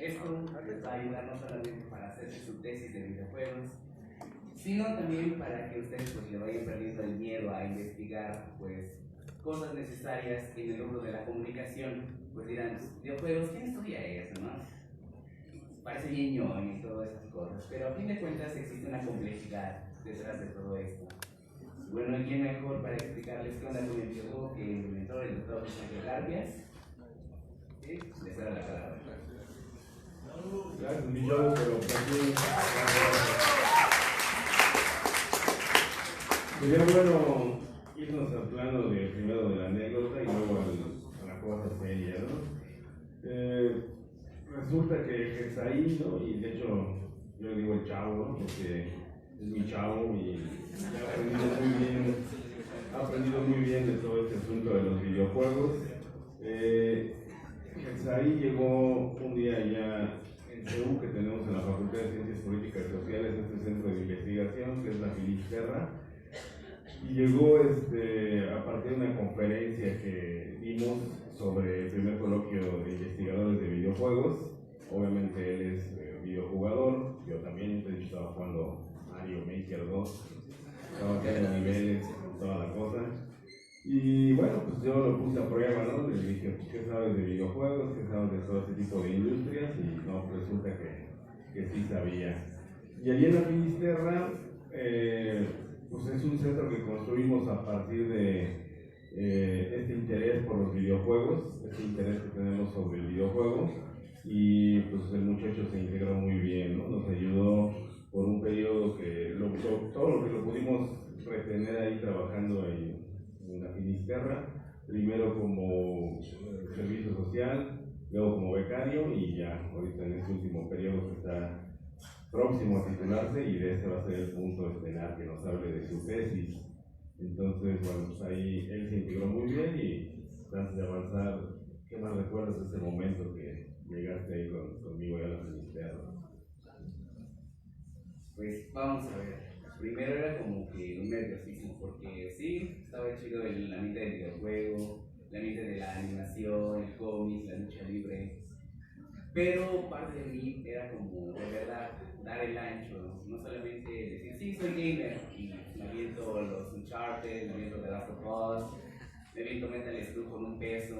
esto les va a ayudar no solamente para hacerse su tesis de videojuegos, sino también para que ustedes pues le vayan perdiendo el miedo a investigar pues cosas necesarias en el rubro de la comunicación. Pues dirán, videojuegos, ¿quién estudia eso, no? Parece bien ñoño y todas esas cosas, pero a fin de cuentas existe una complejidad detrás de todo esto. Bueno, ¿quién mejor para explicarles qué onda con el videojuego que el mentor, el doctor José Ángel Garfias? ¿Sí? Les da la palabra. Gracias, mi Joe, pero también sería bueno irnos al plano de primero de la anécdota y luego a la cosa seria, ¿no? Resulta que es ahí, ¿no? Y de hecho yo le digo el chavo, ¿no? Porque es mi chavo y ha aprendido muy bien de todo este asunto de los videojuegos. Ahí llegó un día ya en CEU, que tenemos en la Facultad de Ciencias Políticas y Sociales, este centro de investigación que es la Finisterra, y llegó a partir de una conferencia que dimos sobre el primer coloquio de investigadores de videojuegos. Obviamente él es videojugador, yo también, de hecho estaba jugando Mario Maker 2, estaba haciendo niveles, toda la cosa. Y bueno, pues yo lo puse a prueba, ¿no? Le dije, ¿qué sabes de videojuegos? ¿Qué sabes de todo este tipo de industrias? Y no, pues resulta que sí sabía. Y allí en la Finisterra, pues es un centro que construimos a partir de este interés por los videojuegos, este interés que tenemos sobre el videojuego. Y pues el muchacho se integró muy bien, ¿no? Nos ayudó por un periodo que todo lo que lo pudimos retener ahí trabajando en la Finisterra, primero como servicio social, luego como becario y ya ahorita en este último periodo que está próximo a titularse y de ese va a ser el punto estelar que nos hable de su tesis. Entonces, bueno, pues ahí él se integró muy bien y antes de avanzar, ¿qué más recuerdas de ese momento que llegaste ahí conmigo a la Finisterra? Pues vamos a ver. Primero era como que un nerviosismo, porque sí, estaba chido el ambiente del videojuego, el ambiente de la animación, el cómic, la lucha libre, pero parte de mí era como de verdad dar el ancho, no solamente decir sí, soy gamer y me aviento los Uncharted, me aviento The Last of Us, me aviento Metal Slug con un peso.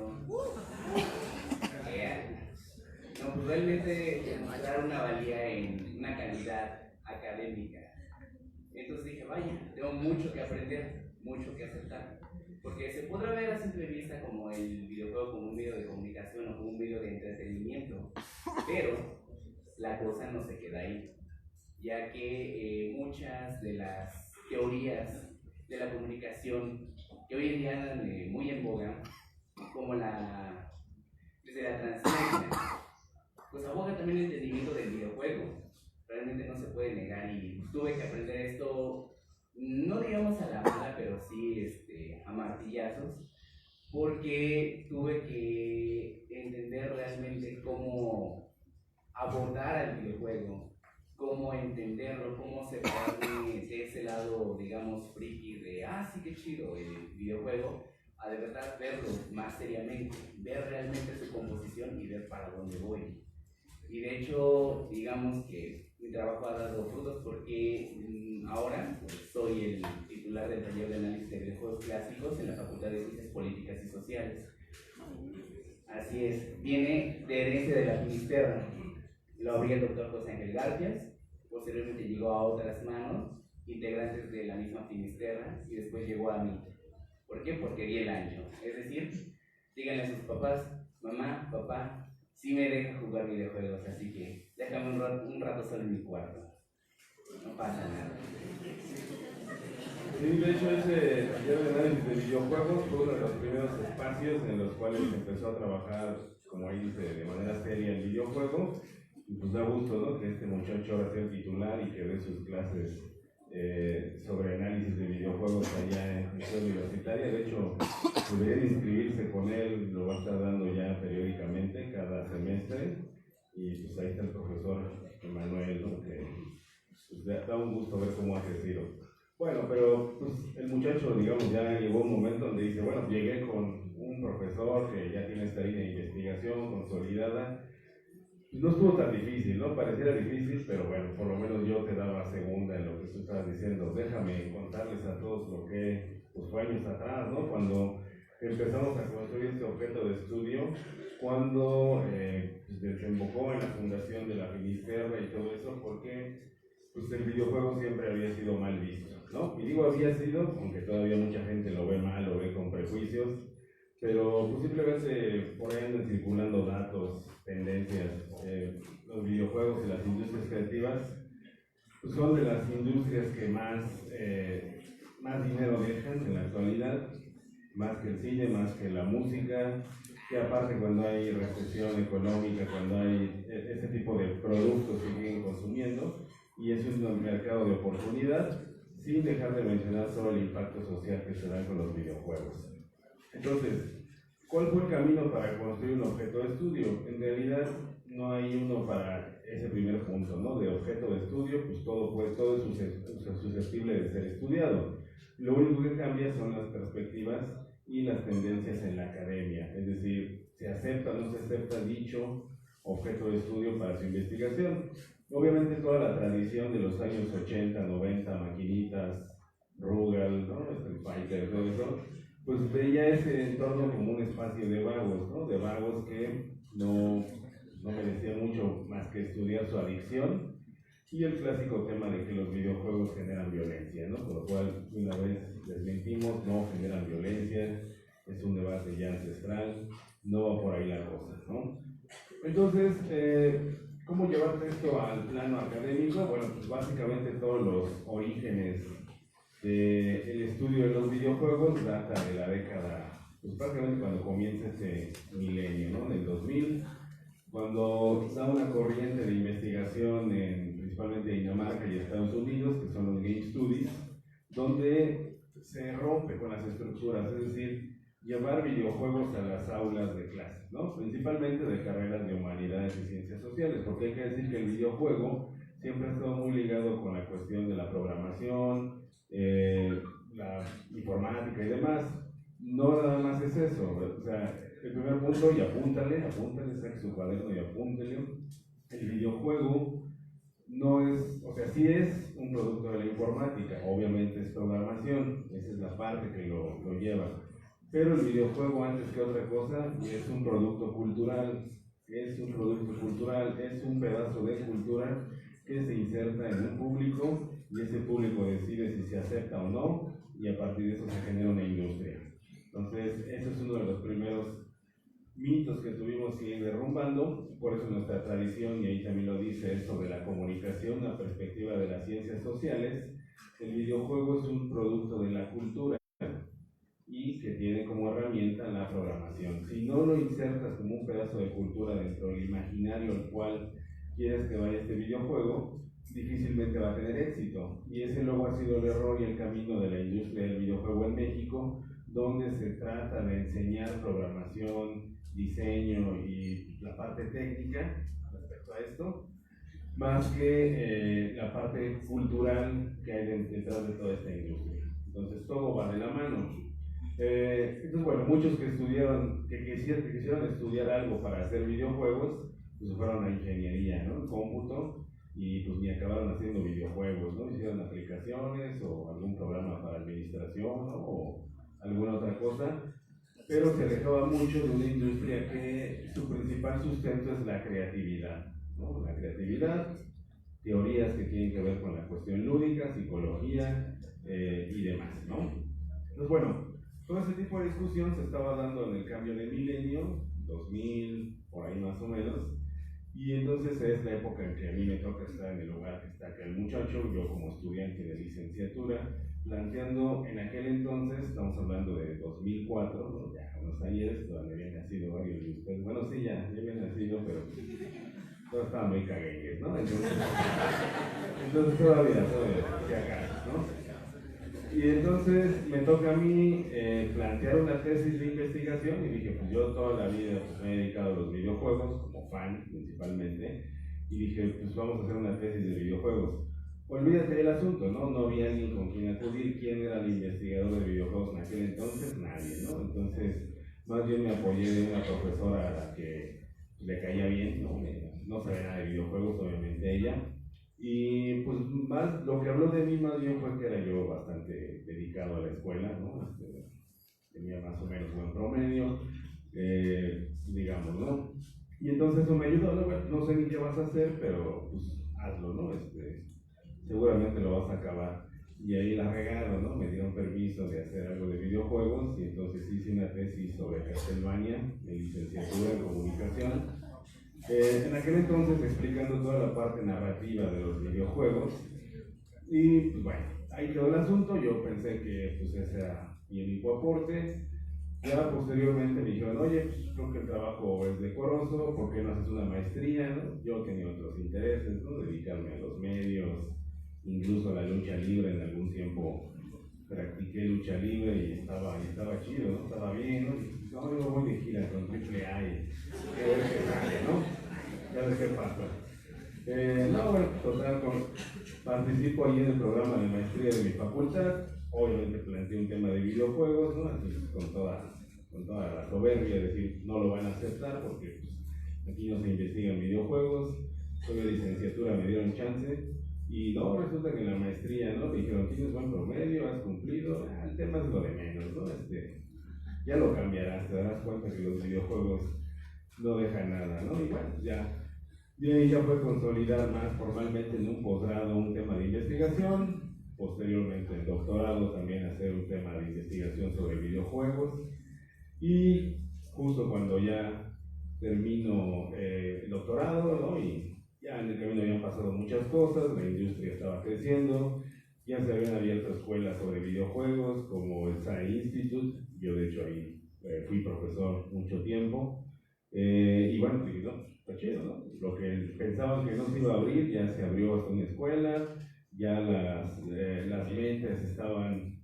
No, pues realmente demostrar una valía en una calidad académica. Entonces dije, vaya, tengo mucho que aprender, mucho que aceptar. Porque se podrá ver a simple vista como el videojuego como un medio de comunicación o como un medio de entretenimiento, pero la cosa no se queda ahí, ya que muchas de las teorías de la comunicación que hoy en día andan muy en boga, como desde la transferencia, pues aboga también el entendimiento del videojuego. Realmente no se puede negar y tuve que aprender esto, no digamos a la mala, pero sí a martillazos, porque tuve que entender realmente cómo abordar al videojuego, cómo entenderlo, cómo separarme de ese lado, digamos, friki de, sí, qué chido el videojuego, a de verdad verlo más seriamente, ver realmente su composición y ver para dónde voy. Y de hecho, digamos que mi trabajo ha dado frutos porque ahora pues, soy el titular del taller de análisis de videojuegos clásicos en la Facultad de Ciencias Políticas y Sociales. Así es, viene de herencia de la Finisterra. Lo abrió el doctor José Ángel Garfias, posteriormente llegó a otras manos, integrantes de la misma Finisterra, y después llegó a mí. ¿Por qué? Porque di el ancho. Es decir, díganle a sus papás, mamá, papá, sí me deja jugar videojuegos, así que déjame un rato solo en mi cuarto. No pasa nada. Sí, de hecho ese taller de análisis de videojuegos fue uno de los primeros espacios en los cuales empezó a trabajar, como ahí dice, de manera seria el videojuego. Y pues da gusto, ¿no? Que este muchacho ahora sea el titular y que dé sus clases sobre análisis de videojuegos allá en la universitaria. De hecho, deberían inscribirse con él, lo va a estar dando ya periódicamente cada semestre. Y pues ahí está el profesor Emanuel, ¿no? Que pues, da un gusto ver cómo ha crecido. Bueno, pero pues el muchacho, digamos, ya llegó un momento donde dice, bueno, llegué con un profesor que ya tiene esta línea de investigación consolidada, no estuvo tan difícil, ¿no? Pareciera difícil, pero bueno, por lo menos yo te daba segunda en lo que tú estabas diciendo. Déjame contarles a todos lo que pues, fue años atrás, ¿no? Cuando empezamos a construir este objeto de estudio, cuando pues, desembocó en la fundación de la Finisterra y todo eso, porque pues, el videojuego siempre había sido mal visto, ¿no? Y digo había sido, aunque todavía mucha gente lo ve mal, lo ve con prejuicios, pero pues, simplemente por ahí andan circulando datos, tendencias. Los videojuegos y las industrias creativas pues, son de las industrias que más dinero dejan en la actualidad, más que el cine, más que la música, que aparte cuando hay recesión económica, cuando hay ese tipo de productos que siguen consumiendo, y eso es un mercado de oportunidad, sin dejar de mencionar solo el impacto social que se da con los videojuegos. Entonces, ¿cuál fue el camino para construir un objeto de estudio? En realidad no hay uno para ese primer punto, ¿no? De objeto de estudio, pues todo es susceptible de ser estudiado. Lo único que cambia son las perspectivas y las tendencias en la academia, es decir, se acepta o no se acepta dicho objeto de estudio para su investigación. Obviamente toda la tradición de los años 80, 90, maquinitas, Rugal, ¿no? Street Fighter, todo eso, pues veía ese entorno como un espacio de vagos, ¿no? De vagos que no merecía mucho más que estudiar su adicción y el clásico tema de que los videojuegos generan violencia, ¿no? Por lo cual, una vez desmentimos, no generan violencia, es un debate ya ancestral, no va por ahí la cosa, ¿no? Entonces, ¿cómo llevarte esto al plano académico? Bueno, pues básicamente todos los orígenes del estudio de los videojuegos data de la década, pues prácticamente cuando comienza este milenio, ¿no? En el 2000, cuando da una corriente de investigación principalmente en Dinamarca y Estados Unidos, que son los Game Studies, donde se rompe con las estructuras, es decir, llevar videojuegos a las aulas de clase, ¿no? Principalmente de carreras de humanidades y ciencias sociales, porque hay que decir que el videojuego siempre ha estado muy ligado con la cuestión de la programación, la informática y demás. No nada más es eso, o sea, el primer punto, y apúntale, saque su cuaderno y apúntele, el videojuego no es, o sea, sí es un producto de la informática, obviamente es programación, esa es la parte que lo lleva, pero el videojuego antes que otra cosa es un producto cultural, es un pedazo de cultura que se inserta en un público y ese público decide si se acepta o no y a partir de eso se genera una industria. Entonces, ese es uno de los primeros mitos que tuvimos que ir derrumbando, por eso nuestra tradición, y ahí también lo dice, es sobre la comunicación, la perspectiva de las ciencias sociales. El videojuego es un producto de la cultura y que tiene como herramienta la programación. Si no lo insertas como un pedazo de cultura dentro del imaginario al cual quieres que vaya este videojuego, difícilmente va a tener éxito. Y ese luego ha sido el error y el camino de la industria del videojuego en México, donde se trata de enseñar programación, diseño y la parte técnica respecto a esto, más que la parte cultural que hay detrás de toda esta industria. Entonces todo va de la mano. Entonces, bueno, muchos que estudiaron, que quisieron estudiar algo para hacer videojuegos, pues fueron a ingeniería, ¿no? Cómputo, y pues ni acabaron haciendo videojuegos, ¿no? Hicieron aplicaciones o algún programa para administración, ¿no? O alguna otra cosa, pero se alejaba mucho de una industria que su principal sustento es la creatividad, ¿no? La creatividad, teorías que tienen que ver con la cuestión lúdica, psicología y demás, ¿no? Entonces, bueno, todo ese tipo de discusión se estaba dando en el cambio de milenio, 2000, por ahí más o menos, y entonces es la época en que a mí me toca estar en el lugar que está acá el muchacho, yo como estudiante de licenciatura, planteando en aquel entonces, estamos hablando de 2004, ¿no? Ya unos años, todavía habían nacido varios de ustedes, bueno sí, ya habían nacido, pero todos estaban muy caguengues, ¿no? Entonces todavía, si acaso, ¿no? Y entonces me toca a mí plantear una tesis de investigación y dije, pues yo toda la vida pues, me he dedicado a los videojuegos, como fan principalmente, y dije, pues vamos a hacer una tesis de videojuegos. Olvídate del asunto, ¿no? No había alguien con quien acudir. ¿Quién era el investigador de videojuegos en aquel entonces? Nadie, ¿no? Entonces, más bien me apoyé de una profesora a la que le caía bien, ¿no? Me no sabía nada de videojuegos, obviamente ella. Y pues más, lo que habló de mí más bien fue que era yo bastante dedicado a la escuela, ¿no? Tenía más o menos buen promedio, digamos, ¿no? Y entonces eso me ayudó, ¿no? Bueno, no sé ni qué vas a hacer, pero pues hazlo, ¿no? Seguramente lo vas a acabar. Y ahí la regaron, ¿no? Me dieron permiso de hacer algo de videojuegos y entonces hice una tesis sobre Castlevania, mi licenciatura en comunicación. En aquel entonces explicando toda la parte narrativa de los videojuegos. Y pues bueno, ahí quedó el asunto. Yo pensé que pues ese era mi único aporte. Ya posteriormente me dijeron, oye, pues, creo que el trabajo es decoroso, ¿por qué no haces una maestría? ¿No? Yo tenía otros intereses, ¿no? Dedicarme a los medios, incluso a la lucha libre. En algún tiempo practiqué lucha libre y estaba chido, ¿no? Estaba bien, ¿no? Y, no, yo voy de gira con AAA y a ver qué sale, ¿no? A ver qué pasa. No, bueno, total, participo ahí en el programa de maestría de mi facultad. Obviamente planteé un tema de videojuegos, ¿no? Entonces, con toda la soberbia, decir, no lo van a aceptar porque pues, aquí no se investigan videojuegos. Soy de licenciatura, me dieron chance. Y no, resulta que en la maestría, ¿no? Me dijeron, tienes buen promedio, has cumplido, el tema es lo de menos, ¿no? Ya lo cambiarás, te darás cuenta que los videojuegos no dejan nada, ¿no? Y bueno, ya fue consolidar más formalmente en un posgrado un tema de investigación, posteriormente en doctorado también hacer un tema de investigación sobre videojuegos, y justo cuando ya termino el doctorado, ¿no? Y ya en el camino habían pasado muchas cosas, la industria estaba creciendo, ya se habían abierto escuelas sobre videojuegos como el SAE Institute. Yo de hecho ahí fui profesor mucho tiempo, y bueno, pues, ¿no? Está chido, ¿no? Lo que pensaban que no se iba a abrir ya se abrió hasta una escuela, ya las mentes estaban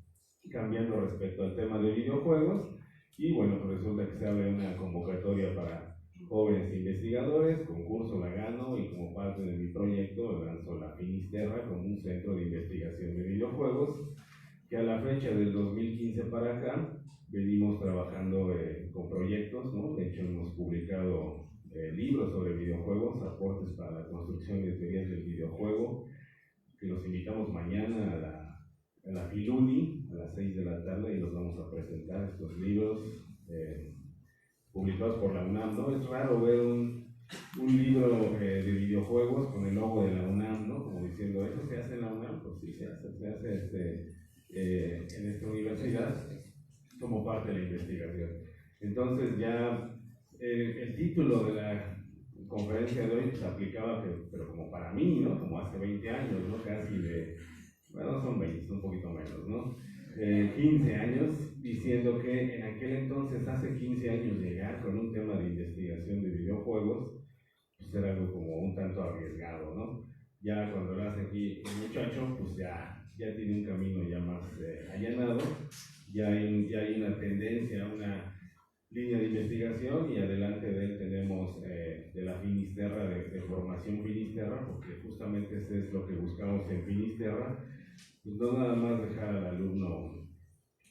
cambiando respecto al tema de videojuegos, y bueno, pues resulta que se abre una convocatoria para jóvenes investigadores, concurso la gano y como parte de mi proyecto lanzo la Finisterra como un centro de investigación de videojuegos, que a la fecha del 2015 para acá venimos trabajando con proyectos, ¿no? De hecho hemos publicado libros sobre videojuegos, aportes para la construcción de teorías del videojuego, que los invitamos mañana a la Filuni a las 6 de la tarde y los vamos a presentar estos libros publicados por la UNAM, ¿no? Es raro ver un libro de videojuegos con el logo de la UNAM, ¿no? Como diciendo, ¿eso se hace en la UNAM? Pues sí, se hace en esta universidad como parte de la investigación. Entonces ya el título de la conferencia de hoy se aplicaba, pero como para mí, ¿no? Como hace 20 años, ¿no? Casi bueno, son 20, son un poquito menos, ¿no? 15 años, diciendo que en aquel entonces, hace 15 años, llegar con un tema de investigación de videojuegos, pues era algo como un tanto arriesgado, ¿no? Ya cuando lo hace aquí el muchacho, pues ya tiene un camino ya más allanado, ya hay una tendencia, una línea de investigación, y adelante de él tenemos de la Finisterra, de formación Finisterra, porque justamente eso es lo que buscamos en Finisterra, pues no nada más dejar al alumno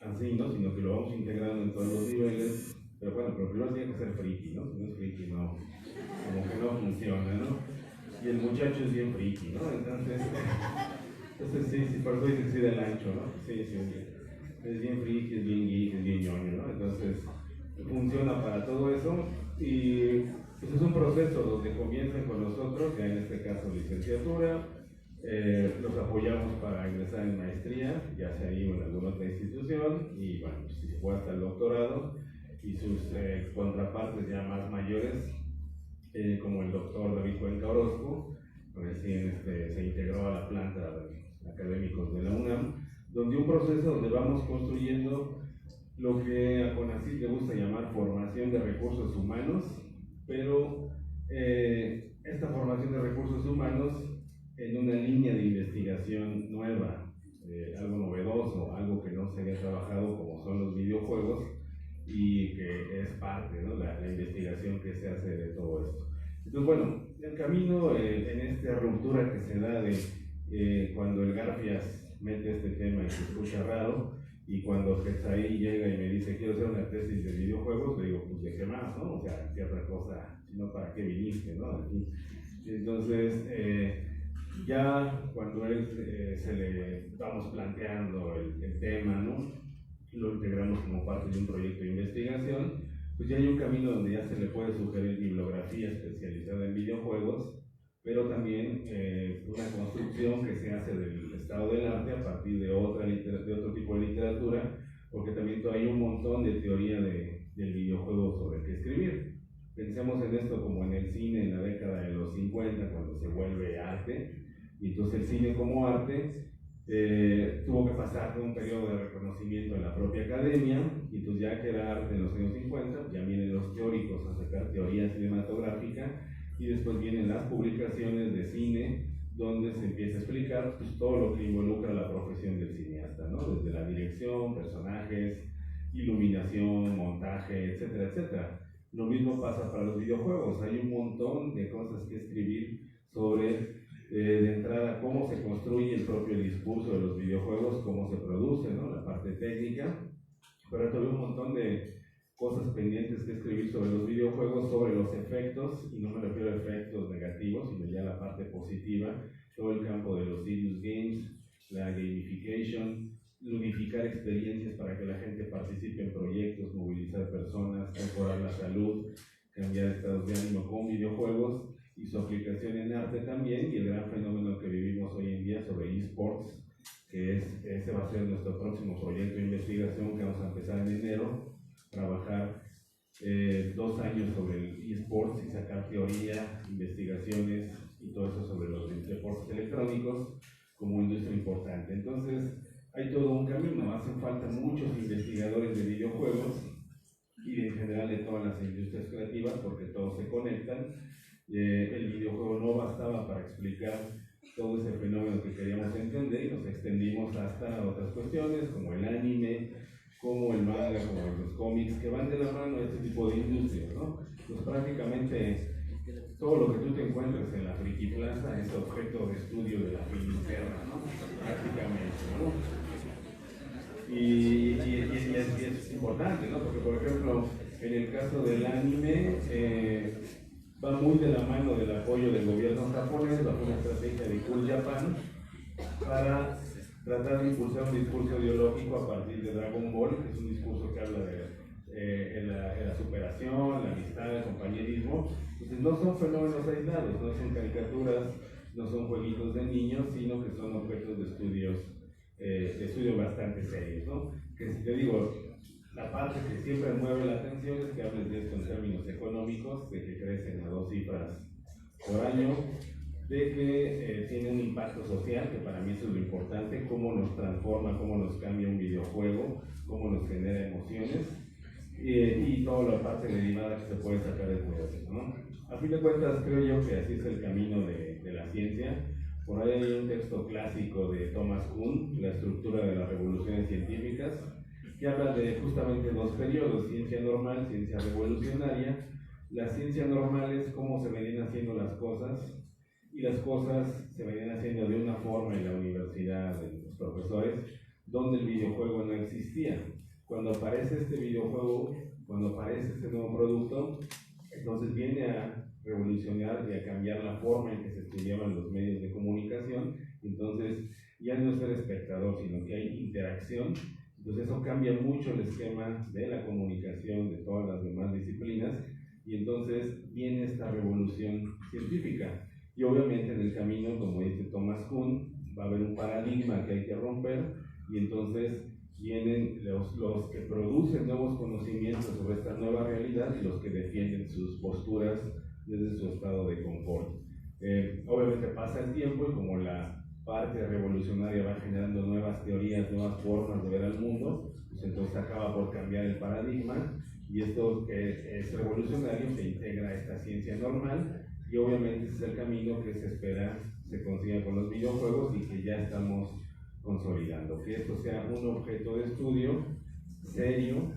así, ¿no? Sino que lo vamos integrando en todos los niveles, pero bueno, pero primero tiene que ser friki, ¿no? Si no es friki, no, como que no funciona, ¿no? Y el muchacho es bien friki, ¿no? Entonces sí, por eso dice sí del ancho, ¿no? Sí, es bien friki, es bien geek, es bien ñoño, ¿no? Entonces funciona para todo eso, y pues es un proceso donde comienzan con nosotros, ya en este caso licenciatura, los apoyamos para ingresar en maestría, ya sea ahí o en alguna otra institución, y bueno, pues, si se fue hasta el doctorado, y sus contrapartes ya más mayores, como el doctor David Cuenca Orozco, recién se integró a la planta de académicos de la UNAM, donde un proceso donde vamos construyendo lo que a CONACYT le gusta llamar formación de recursos humanos, pero esta formación de recursos humanos en una línea de investigación nueva, algo novedoso, algo que no se había trabajado como son los videojuegos, y que es parte, ¿no? la investigación que se hace de todo esto. Entonces, bueno, el camino en esta ruptura que se da de cuando el Garfias mete este tema y se escucha raro, y cuando Getsaí llega y me dice quiero hacer una tesis de videojuegos, le digo, pues de qué más, ¿no? O sea, qué otra cosa, sino para qué viniste, ¿no? Aquí Entonces, ya cuando él se le vamos planteando el tema, ¿no? Lo integramos como parte de un proyecto de investigación, pues ya hay un camino donde ya se le puede sugerir bibliografía especializada en videojuegos, pero también una construcción que se hace del estado del arte a partir de otro tipo de literatura, porque también hay un montón de teoría del videojuego sobre qué escribir. Pensemos en esto como en el cine en la década de los 50, cuando se vuelve arte, y entonces el cine como arte tuvo que pasar por un periodo de reconocimiento en la propia academia, y entonces ya que era arte en los años 50, ya vienen los teóricos a sacar teoría cinematográfica, y después vienen las publicaciones de cine, donde se empieza a explicar pues, todo lo que involucra la profesión del cineasta, ¿no? Desde la dirección, personajes, iluminación, montaje, etcétera, etcétera. Lo mismo pasa para los videojuegos, hay un montón de cosas que escribir sobre de entrada cómo se construye el propio discurso de los videojuegos, cómo se produce, ¿no? La parte técnica, pero todavía un montón de cosas pendientes que escribir sobre los videojuegos, sobre los efectos, y no me refiero a efectos negativos, sino ya la parte positiva, todo el campo de los serious games, la gamification, unificar experiencias para que la gente participe en proyectos, movilizar personas, mejorar la salud, cambiar estados de ánimo con videojuegos, y su aplicación en arte también, y el gran fenómeno que vivimos hoy en día sobre eSports, que ese va a ser nuestro próximo proyecto de investigación que vamos a empezar en enero, trabajar 2 años sobre el eSports y sacar teoría, investigaciones y todo eso sobre los deportes electrónicos como industria importante. Entonces, hay todo un camino, hacen falta muchos investigadores de videojuegos y en general de todas las industrias creativas porque todos se conectan. El videojuego no bastaba para explicar todo ese fenómeno que queríamos entender y nos extendimos hasta otras cuestiones como el anime, como el manga, como los cómics, que van de la mano a este tipo de industrias, ¿no? Pues prácticamente todo lo que tú te encuentres en la Friki Plaza es objeto de estudio de la Finisterra, ¿no? Prácticamente, ¿no? Y es importante, ¿no? Porque, por ejemplo, en el caso del anime, va muy de la mano del apoyo del gobierno japonés bajo una estrategia de Cool Japan para tratar de impulsar un discurso ideológico a partir de Dragon Ball, que es un discurso que habla de la superación, la amistad, el compañerismo. Entonces no son fenómenos aislados, no son caricaturas, no son jueguitos de niños, sino que son objetos de estudios bastante serios, ¿no? Que si te digo, la parte que siempre mueve la atención es que hables de esto en términos económicos, de que crecen a 2 cifras por año, de que tiene un impacto social, que para mí eso es lo importante, cómo nos transforma, cómo nos cambia un videojuego, cómo nos genera emociones, y toda la parte derivada que se puede sacar de todo eso, ¿no? A fin de cuentas, creo yo que así es el camino de la ciencia. Por ahí hay un texto clásico de Thomas Kuhn, La estructura de las revoluciones científicas, que habla de justamente 2 periodos, ciencia normal, ciencia revolucionaria. La ciencia normal es cómo se venían haciendo las cosas, y las cosas se venían haciendo de una forma en la universidad, en los profesores, donde el videojuego no existía. Cuando aparece este videojuego, cuando aparece este nuevo producto, entonces viene a revolucionar y a cambiar la forma en que se estudiaban los medios de comunicación. Entonces ya no es ser espectador, sino que hay interacción. Entonces eso cambia mucho el esquema de la comunicación de todas las demás disciplinas, y entonces viene esta revolución científica. Y obviamente en el camino, como dice Thomas Kuhn, va a haber un paradigma que hay que romper, y entonces vienen los que producen nuevos conocimientos sobre esta nueva realidad y los que defienden sus posturas desde su estado de confort. Obviamente pasa el tiempo y como la parte revolucionaria va generando nuevas teorías, nuevas formas de ver al mundo, pues entonces acaba por cambiar el paradigma, y esto que es revolucionario se integra a esta ciencia normal, y obviamente ese es el camino que se espera se consiga con los videojuegos y que ya estamos consolidando, que esto sea un objeto de estudio serio,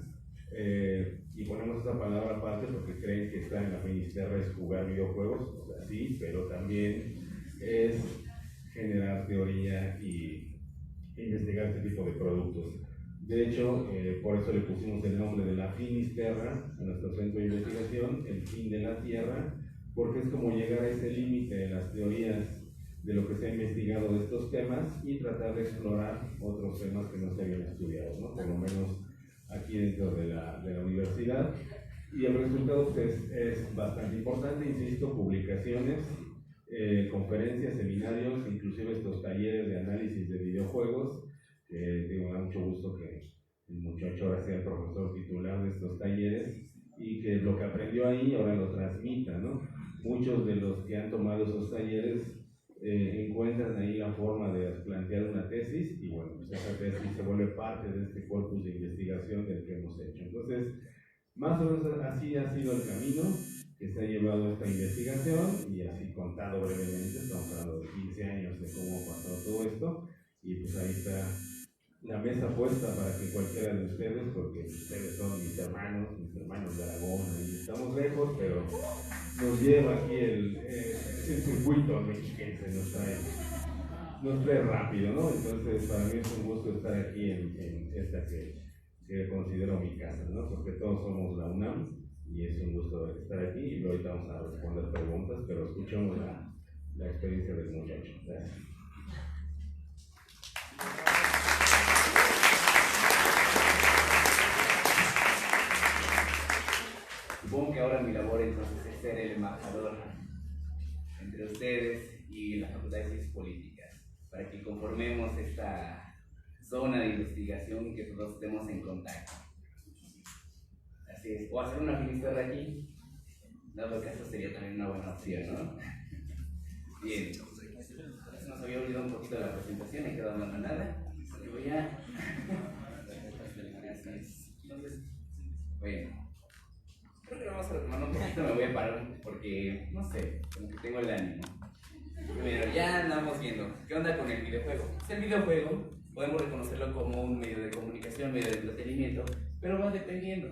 y ponemos esta palabra aparte porque creen que está en la Finisterra es jugar videojuegos, o sea, sí, pero también es generar teoría y investigar este tipo de productos. De hecho, por eso le pusimos el nombre de la Finisterra a nuestro centro de investigación, el fin de la Tierra, porque es como llegar a ese límite de las teorías de lo que se ha investigado de estos temas y tratar de explorar otros temas que no se habían estudiado, ¿no? Por lo menos aquí dentro de la universidad. Y el resultado pues, es bastante importante, insisto, publicaciones, conferencias, seminarios, inclusive estos talleres de análisis de videojuegos, que digo, me da mucho gusto que el muchacho ahora sea el profesor titular de estos talleres y que lo que aprendió ahí ahora lo transmita, ¿no? Muchos de los que han tomado esos talleres encuentran ahí la forma de plantear una tesis y bueno, pues esa tesis se vuelve parte de este corpus de investigación del que hemos hecho. Entonces, más o menos así ha sido el camino que se ha llevado esta investigación y así contado brevemente, estamos hablando de 15 años de cómo pasó todo esto y pues ahí está la mesa puesta para que cualquiera de ustedes, porque ustedes son mis hermanos de Aragón, ahí estamos lejos, pero nos lleva aquí el circuito mexiquense, nos trae rápido, ¿no? Entonces para mí es un gusto estar aquí en esta que considero mi casa, ¿no? Porque todos somos la UNAM y es un gusto estar aquí y ahorita vamos a responder preguntas, pero escuchamos la experiencia del muchacho. Gracias. Supongo que ahora mi labor entonces es ser el embajador entre ustedes y la Facultad de Ciencias Políticas para que conformemos esta zona de investigación y que todos estemos en contacto. Así es, o hacer una finisterra aquí, dado que eso sería también una buena opción, ¿no? Bien, se nos había olvidado un poquito la presentación, he quedado en nada. Voy a... Entonces, bueno. Creo que lo vamos a retomar un poquito, me voy a parar porque, no sé, como que tengo el ánimo. Pero ya andamos viendo, ¿qué onda con el videojuego? Pues el videojuego podemos reconocerlo como un medio de comunicación, medio de entretenimiento, pero va dependiendo.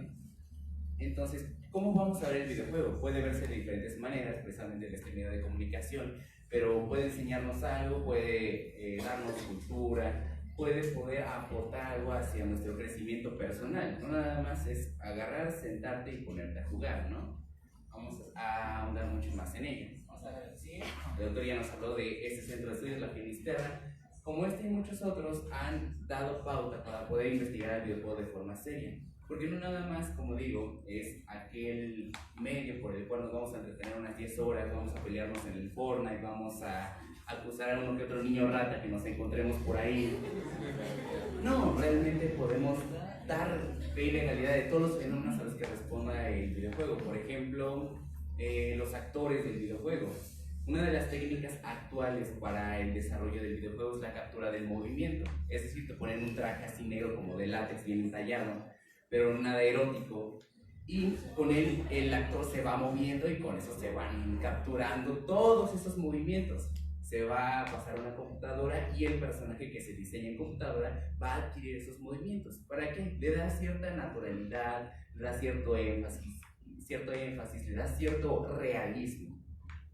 Entonces, ¿cómo vamos a ver el videojuego? Puede verse de diferentes maneras, precisamente de este medio de comunicación, pero puede enseñarnos algo, puede darnos cultura, puede poder aportar algo hacia nuestro crecimiento personal. No nada más es agarrar, sentarte y ponerte a jugar, ¿no? Vamos a ahondar mucho más en ello. Vamos a ver si el doctor ya nos habló de este centro de estudios, la Finisterra. Como este y muchos otros han dado pauta para poder investigar el videojuego de forma seria. Porque no nada más, como digo, es aquel medio por el cual nos vamos a entretener unas 10 horas, vamos a pelearnos en el Fortnite, vamos a acusar a uno que otro niño rata que nos encontremos por ahí. No, realmente podemos dar fe y legalidad de todos los fenómenos a los que responda el videojuego. Por ejemplo, los actores del videojuego. Una de las técnicas actuales para el desarrollo del videojuego es la captura del movimiento. Es decir, te ponen un traje así negro como de látex bien entallado, pero nada erótico. Y con él el actor se va moviendo y con eso se van capturando todos esos movimientos. Se va a pasar a una computadora y el personaje que se diseña en computadora va a adquirir esos movimientos. ¿Para qué? Le da cierta naturalidad, le da cierto énfasis, le da cierto realismo.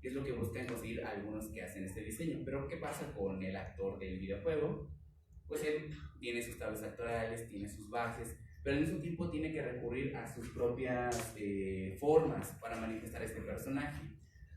Es lo que buscan conseguir algunos que hacen este diseño. Pero ¿qué pasa con el actor del videojuego? Pues él tiene sus tablas actorales, tiene sus bases, pero al mismo tiempo tiene que recurrir a sus propias formas para manifestar este personaje.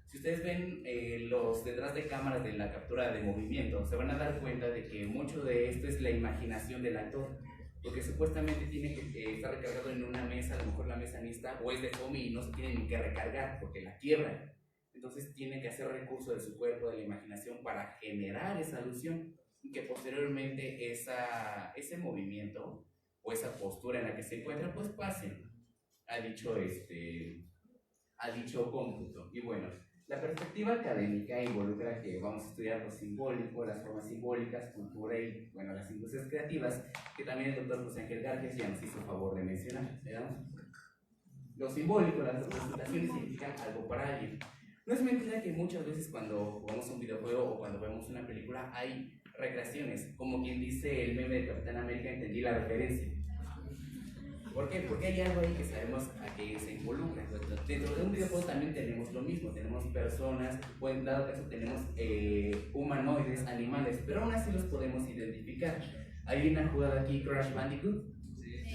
Si ustedes ven los detrás de cámaras de la captura de movimiento, se van a dar cuenta de que mucho de esto es la imaginación del actor, porque supuestamente tiene que estar recargado en una mesa, a lo mejor la mesa ni está, o es de foamy y no se tiene ni que recargar porque la quiebra. Entonces tiene que hacer recurso de su cuerpo, de la imaginación, para generar esa alusión y que posteriormente ese movimiento o esa postura en la que se encuentra pues pase a dicho cómputo. Y bueno, la perspectiva académica involucra que vamos a estudiar lo simbólico, las formas simbólicas, cultura y bueno, las industrias creativas, que también el doctor José Ángel García ya nos hizo favor de mencionar. ¿Veamos? Lo simbólico, las representaciones significan algo para alguien. No es mentira que muchas veces cuando jugamos un videojuego o cuando vemos una película hay recreaciones, como quien dice el meme de Capitán América, entendí la referencia. ¿Por qué? Porque hay algo ahí que sabemos a qué se involucra. Dentro de un videojuego también tenemos lo mismo, tenemos personas, o en dado caso tenemos humanoides, animales, pero aún así los podemos identificar. ¿Alguien ha jugado aquí Crash Bandicoot?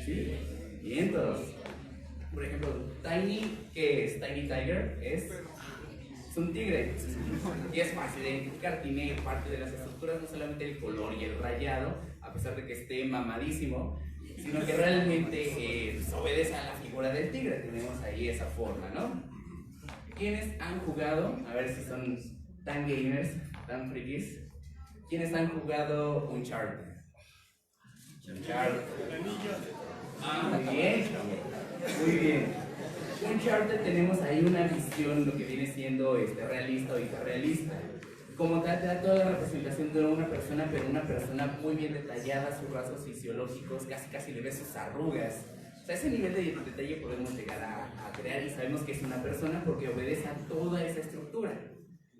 Sí. Bien, todos. Por ejemplo, Tiny, ¿qué es? Tiny Tiger es Es un tigre. Y es fácil de identificar, tiene parte de las estructuras, no solamente el color y el rayado, a pesar de que esté mamadísimo, sino que realmente obedece a la figura del tigre. Tenemos ahí esa forma, ¿no? ¿Quiénes han jugado? A ver si son tan gamers, tan frikis. ¿Quiénes han jugado Uncharted? Uncharted. Ah, muy bien. Muy bien. Uncharted tenemos ahí una visión, lo que viene siendo realista o hiperrealista. Como tal, te da toda la representación de una persona, pero una persona muy bien detallada, sus rasgos fisiológicos, casi le ves sus arrugas. O sea, ese nivel de detalle podemos llegar a crear y sabemos que es una persona porque obedece a toda esa estructura.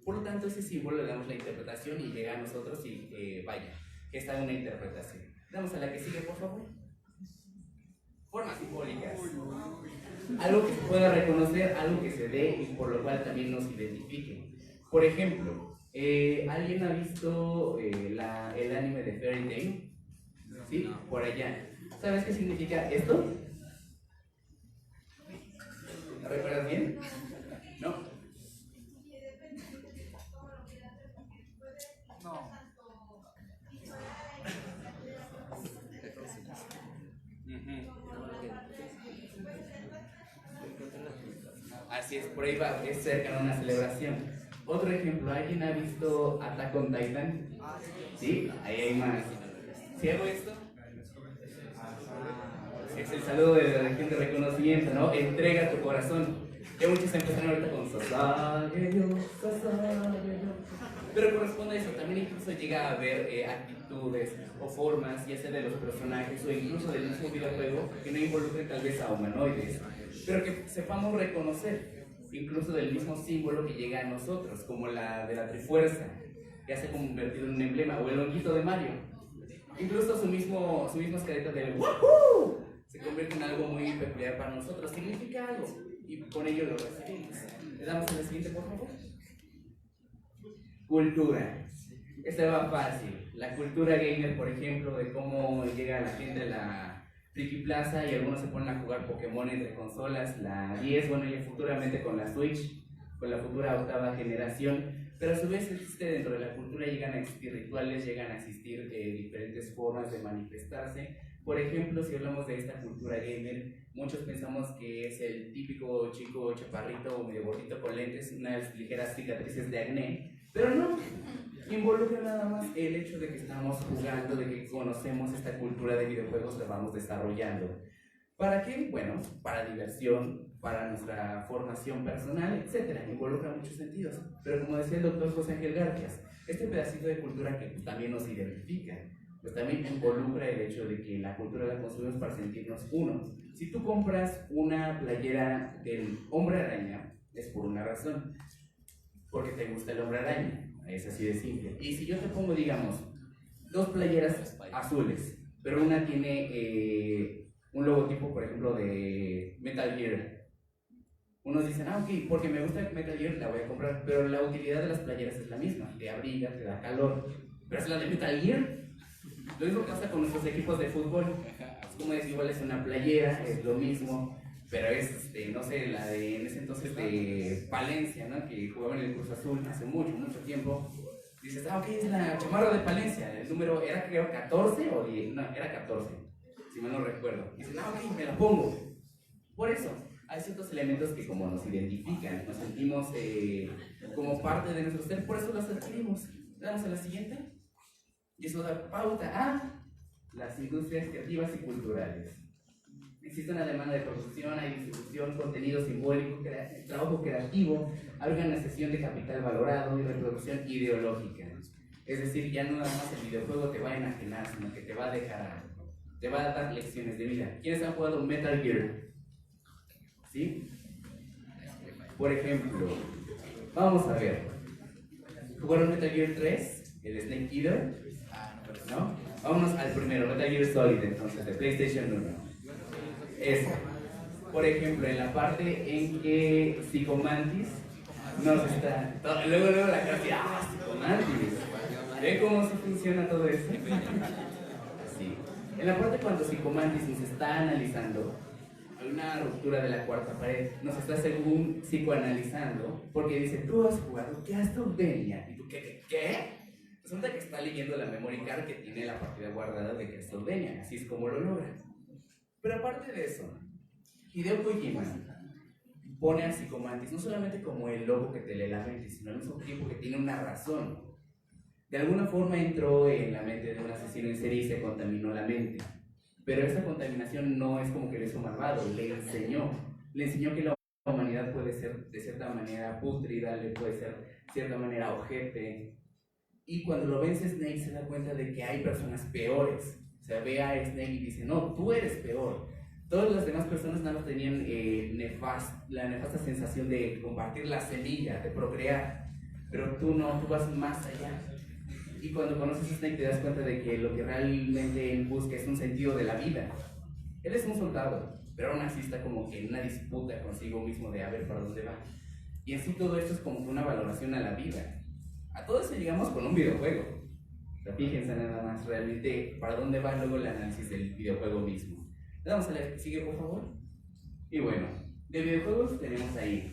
Por lo tanto, ese símbolo le damos la interpretación y llega a nosotros y vaya, que está en una interpretación. Damos a la que sigue, por favor. Formas simbólicas. Algo que se pueda reconocer, algo que se dé y por lo cual también nos identifique. Por ejemplo, ¿alguien ha visto el anime de Fairy Tail? ¿Sí? Por allá. ¿Sabes qué significa esto? ¿Lo recuerdas bien? ¿No? No. Así es, por ahí va, es cerca de una celebración. Otro ejemplo, ¿alguien ha visto Attack on Titan? Sí, ahí hay más. ¿Sí hago esto? Es el saludo de la región de reconocimiento, ¿no? Entrega tu corazón. Ya muchos empezaron ahorita con Sasageyo, Sasageyo. Pero corresponde a eso, también incluso llega a haber actitudes o formas, ya sea de los personajes o incluso del mismo videojuego, que no involucren tal vez a humanoides, pero que sepamos reconocer, incluso del mismo símbolo que llega a nosotros, como la de la Trifuerza, que se ha convertido en un emblema, o el honguito de Mario. Incluso su misma careta del ¡Wahoo! Se convierte en algo muy peculiar para nosotros, significa algo, y con ello lo recibimos. Le damos a la siguiente, por favor. Cultura. Esta va fácil. La cultura gamer, por ejemplo, de cómo llega la gente a la Friki Plaza y algunos se ponen a jugar Pokémon entre consolas, la 10, bueno, y futuramente con la Switch, con la futura 8ª generación. Pero a su vez existe dentro de la cultura, llegan a existir rituales, llegan a existir diferentes formas de manifestarse. Por ejemplo, si hablamos de esta cultura gamer, muchos pensamos que es el típico chico chaparrito o medio gordito con lentes, unas ligeras cicatrices de acné, pero no, involucra nada más el hecho de que estamos jugando, de que conocemos esta cultura de videojuegos, la vamos desarrollando. ¿Para qué? Bueno, para diversión, para nuestra formación personal, etc. Involucra muchos sentidos. Pero como decía el doctor José Ángel Garfias, este pedacito de cultura que también nos identifica, pues también involucra el hecho de que la cultura la consumimos para sentirnos uno. Si tú compras una playera del Hombre Araña, es por una razón, porque te gusta el Hombre Araña, es así de simple. Y si yo te pongo, digamos, 2 playeras azules, pero una tiene un logotipo, por ejemplo, de Metal Gear, unos dicen, ok, porque me gusta Metal Gear, la voy a comprar, pero la utilidad de las playeras es la misma, te abriga, te da calor, pero es la de Metal Gear. Lo mismo pasa con nuestros equipos de fútbol, es como decir, igual es una playera, es lo mismo, pero es, no sé, la de en ese entonces de Palencia, ¿no? Que jugaba en el Cruz Azul hace mucho tiempo. Dices, ok, es la chamarra de Palencia, el número era creo 14 o 10, no, era 14, si mal no recuerdo. Dices, ok, me la pongo. Por eso, hay ciertos elementos que como nos identifican, nos sentimos como parte de nuestro ser, por eso los adquirimos. Damos a la siguiente. Y eso da pauta a las industrias creativas y culturales. Existe una demanda de producción, hay distribución, contenido simbólico, trabajo creativo, hay organización de capital valorado y reproducción ideológica. Es decir, ya no nada más el videojuego te va a enajenar, sino que te va a dejar, te va a dar lecciones de vida. ¿Quiénes han jugado Metal Gear? ¿Sí? Por ejemplo, vamos a ver. ¿Jugaron Metal Gear 3? ¿El Snake Eater? ¿No? Vámonos al primero, Metal Gear Solid, entonces, de PlayStation 1. Eso. Por ejemplo, en la parte en que Psychomantis nos está... Luego la cara así, Psychomantis. ¿Ve cómo se funciona todo eso? Así. En la parte cuando Psychomantis nos está analizando, hay una ruptura de la cuarta pared, nos está según psicoanalizando, porque dice, tú has jugado Castlevania, y tú, ¿qué? Resulta que está leyendo la memory card que tiene la partida guardada de Castlevania, así es como lo logra. Pero aparte de eso, Hideo Kojima pone a Psycho Mantis no solamente como el lobo que te lee la mente, sino al mismo tiempo que tiene una razón. De alguna forma entró en la mente de un asesino en serie y se contaminó la mente. Pero esa contaminación no es como que le hizo malvado, le enseñó que la humanidad puede ser de cierta manera pútrida, le puede ser de cierta manera ojete. Y cuando lo vence Snake se da cuenta de que hay personas peores. O sea, ve a Snake y dice, no, tú eres peor. Todas las demás personas nada más tenían la nefasta sensación de compartir la semilla, de procrear. Pero tú no, tú vas más allá. Y cuando conoces a Snake te das cuenta de que lo que realmente él busca es un sentido de la vida. Él es un soldado, pero aún así está como que en una disputa consigo mismo de a ver para dónde va. Y en sí todo esto es como que una valoración a la vida. A todo eso llegamos con un videojuego. O sea, fíjense nada más realmente para dónde va luego el análisis del videojuego mismo. Le damos a la que sigue, por favor. Y bueno, de videojuegos tenemos ahí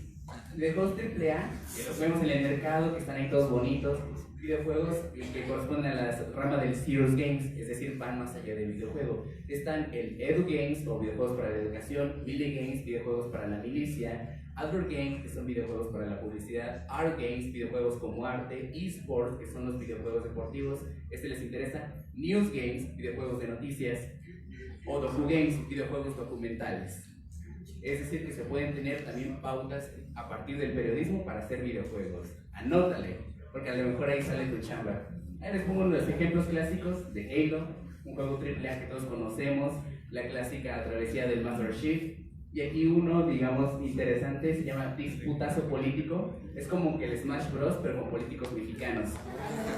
videojuegos AAA, que los vemos en el mercado, que están ahí todos bonitos. Videojuegos que corresponden a la rama del Serious Games, es decir, van más allá del videojuego. Están el Edu Games, o videojuegos para la educación, Melee Games, videojuegos para la milicia, Advert Games, que son videojuegos para la publicidad, Art Games, videojuegos como arte, eSports, que son los videojuegos deportivos, les interesa, News Games, videojuegos de noticias, o Docu Games, videojuegos documentales. Es decir, que se pueden tener también pautas a partir del periodismo para hacer videojuegos. Anótale, porque a lo mejor ahí sale tu chamba. Ahí les pongo los ejemplos clásicos de Halo, un juego AAA que todos conocemos, la clásica travesía del Master Chief. Y aquí uno, digamos, interesante, se llama Disputazo Político. Es como que el Smash Bros, pero con políticos mexicanos.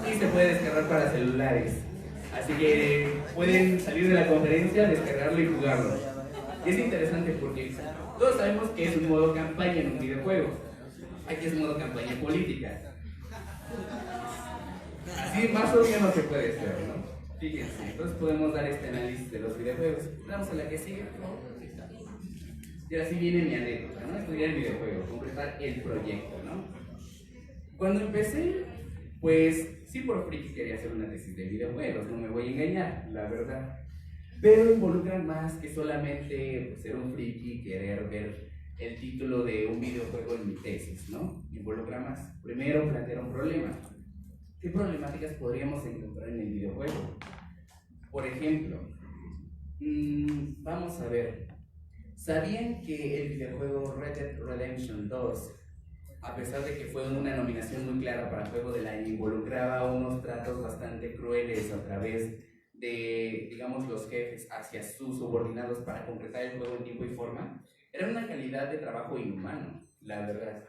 Y se puede descargar para celulares. Así que pueden salir de la conferencia, descargarlo y jugarlo. Y es interesante porque todos sabemos que es un modo campaña en un videojuego. Aquí es un modo campaña política. Así más o menos se puede hacer, ¿no? Fíjense, entonces podemos dar este análisis de los videojuegos. Vamos a la que sigue, por favor. Y ahora sí viene mi anécdota, ¿no? Estudiar el videojuego, completar el proyecto, ¿no? Cuando empecé, pues sí por friki quería hacer una tesis de videojuegos, no me voy a engañar, la verdad. Pero involucra más que solamente pues, ser un friki y querer ver el título de un videojuego en mi tesis, ¿no? Involucra más. Primero, plantear un problema. ¿Qué problemáticas podríamos encontrar en el videojuego? Por ejemplo, vamos a ver. ¿Sabían que el videojuego Red Dead Redemption 2, a pesar de que fue una nominación muy clara para Juego del Año, involucraba unos tratos bastante crueles a través de, digamos, los jefes hacia sus subordinados para concretar el juego en tiempo y forma? Era una calidad de trabajo inhumano, la verdad.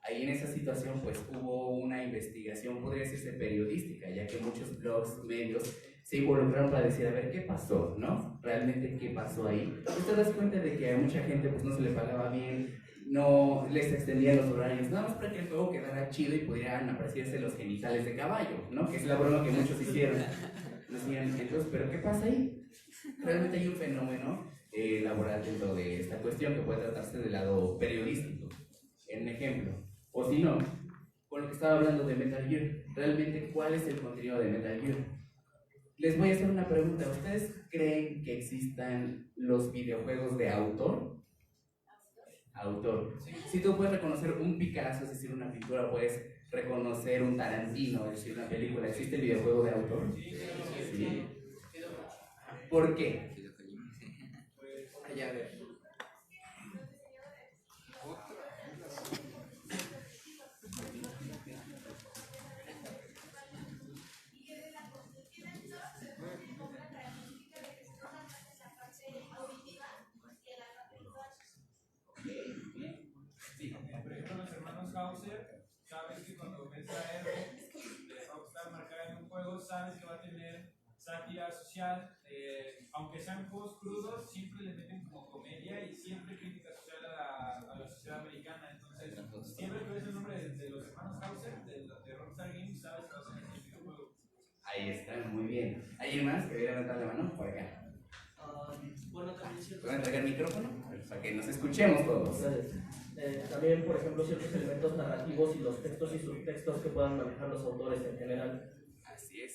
Ahí en esa situación pues hubo una investigación, podría decirse periodística, ya que muchos blogs, medios se involucraron para decir, a ver, ¿qué pasó? ¿No? ¿Realmente qué pasó ahí? Pues te das cuenta de que a mucha gente pues no se le pagaba bien, no les extendían los horarios, nada más para que el juego quedara chido y pudieran apreciarse los genitales de caballo, ¿no? Que es la broma que muchos hicieron. Decían, entonces, ¿pero qué pasa ahí? Realmente hay un fenómeno laboral dentro de esta cuestión que puede tratarse del lado periodístico. En ejemplo, o si no, con lo que estaba hablando de Metal Gear, realmente, ¿cuál es el contenido de Metal Gear? Les voy a hacer una pregunta. ¿Ustedes creen que existan los videojuegos de autor? Autor. Si tú puedes reconocer un Picasso, es decir, una pintura, puedes reconocer un Tarantino, es decir, una película. ¿Existe el videojuego de autor? Sí. ¿Por qué? Allá a ver. Sabes que cuando ves a R de Rockstar marcada en un juego, sabes que va a tener sátira social, aunque sean juegos crudos, siempre le meten como comedia y siempre crítica social a la sociedad americana. Entonces, siempre que ves el nombre de los hermanos Hauser, de Rockstar Games, sabes que va a ser el videojuego. Ahí está, muy bien. ¿Alguien más que quiera levantar la mano? Por acá. Bueno, también cierto. ¿Pueden entregar el micrófono? para que nos escuchemos todos. Entonces, también, por ejemplo, ciertos elementos narrativos y los textos y subtextos que puedan manejar los autores en general. Así es,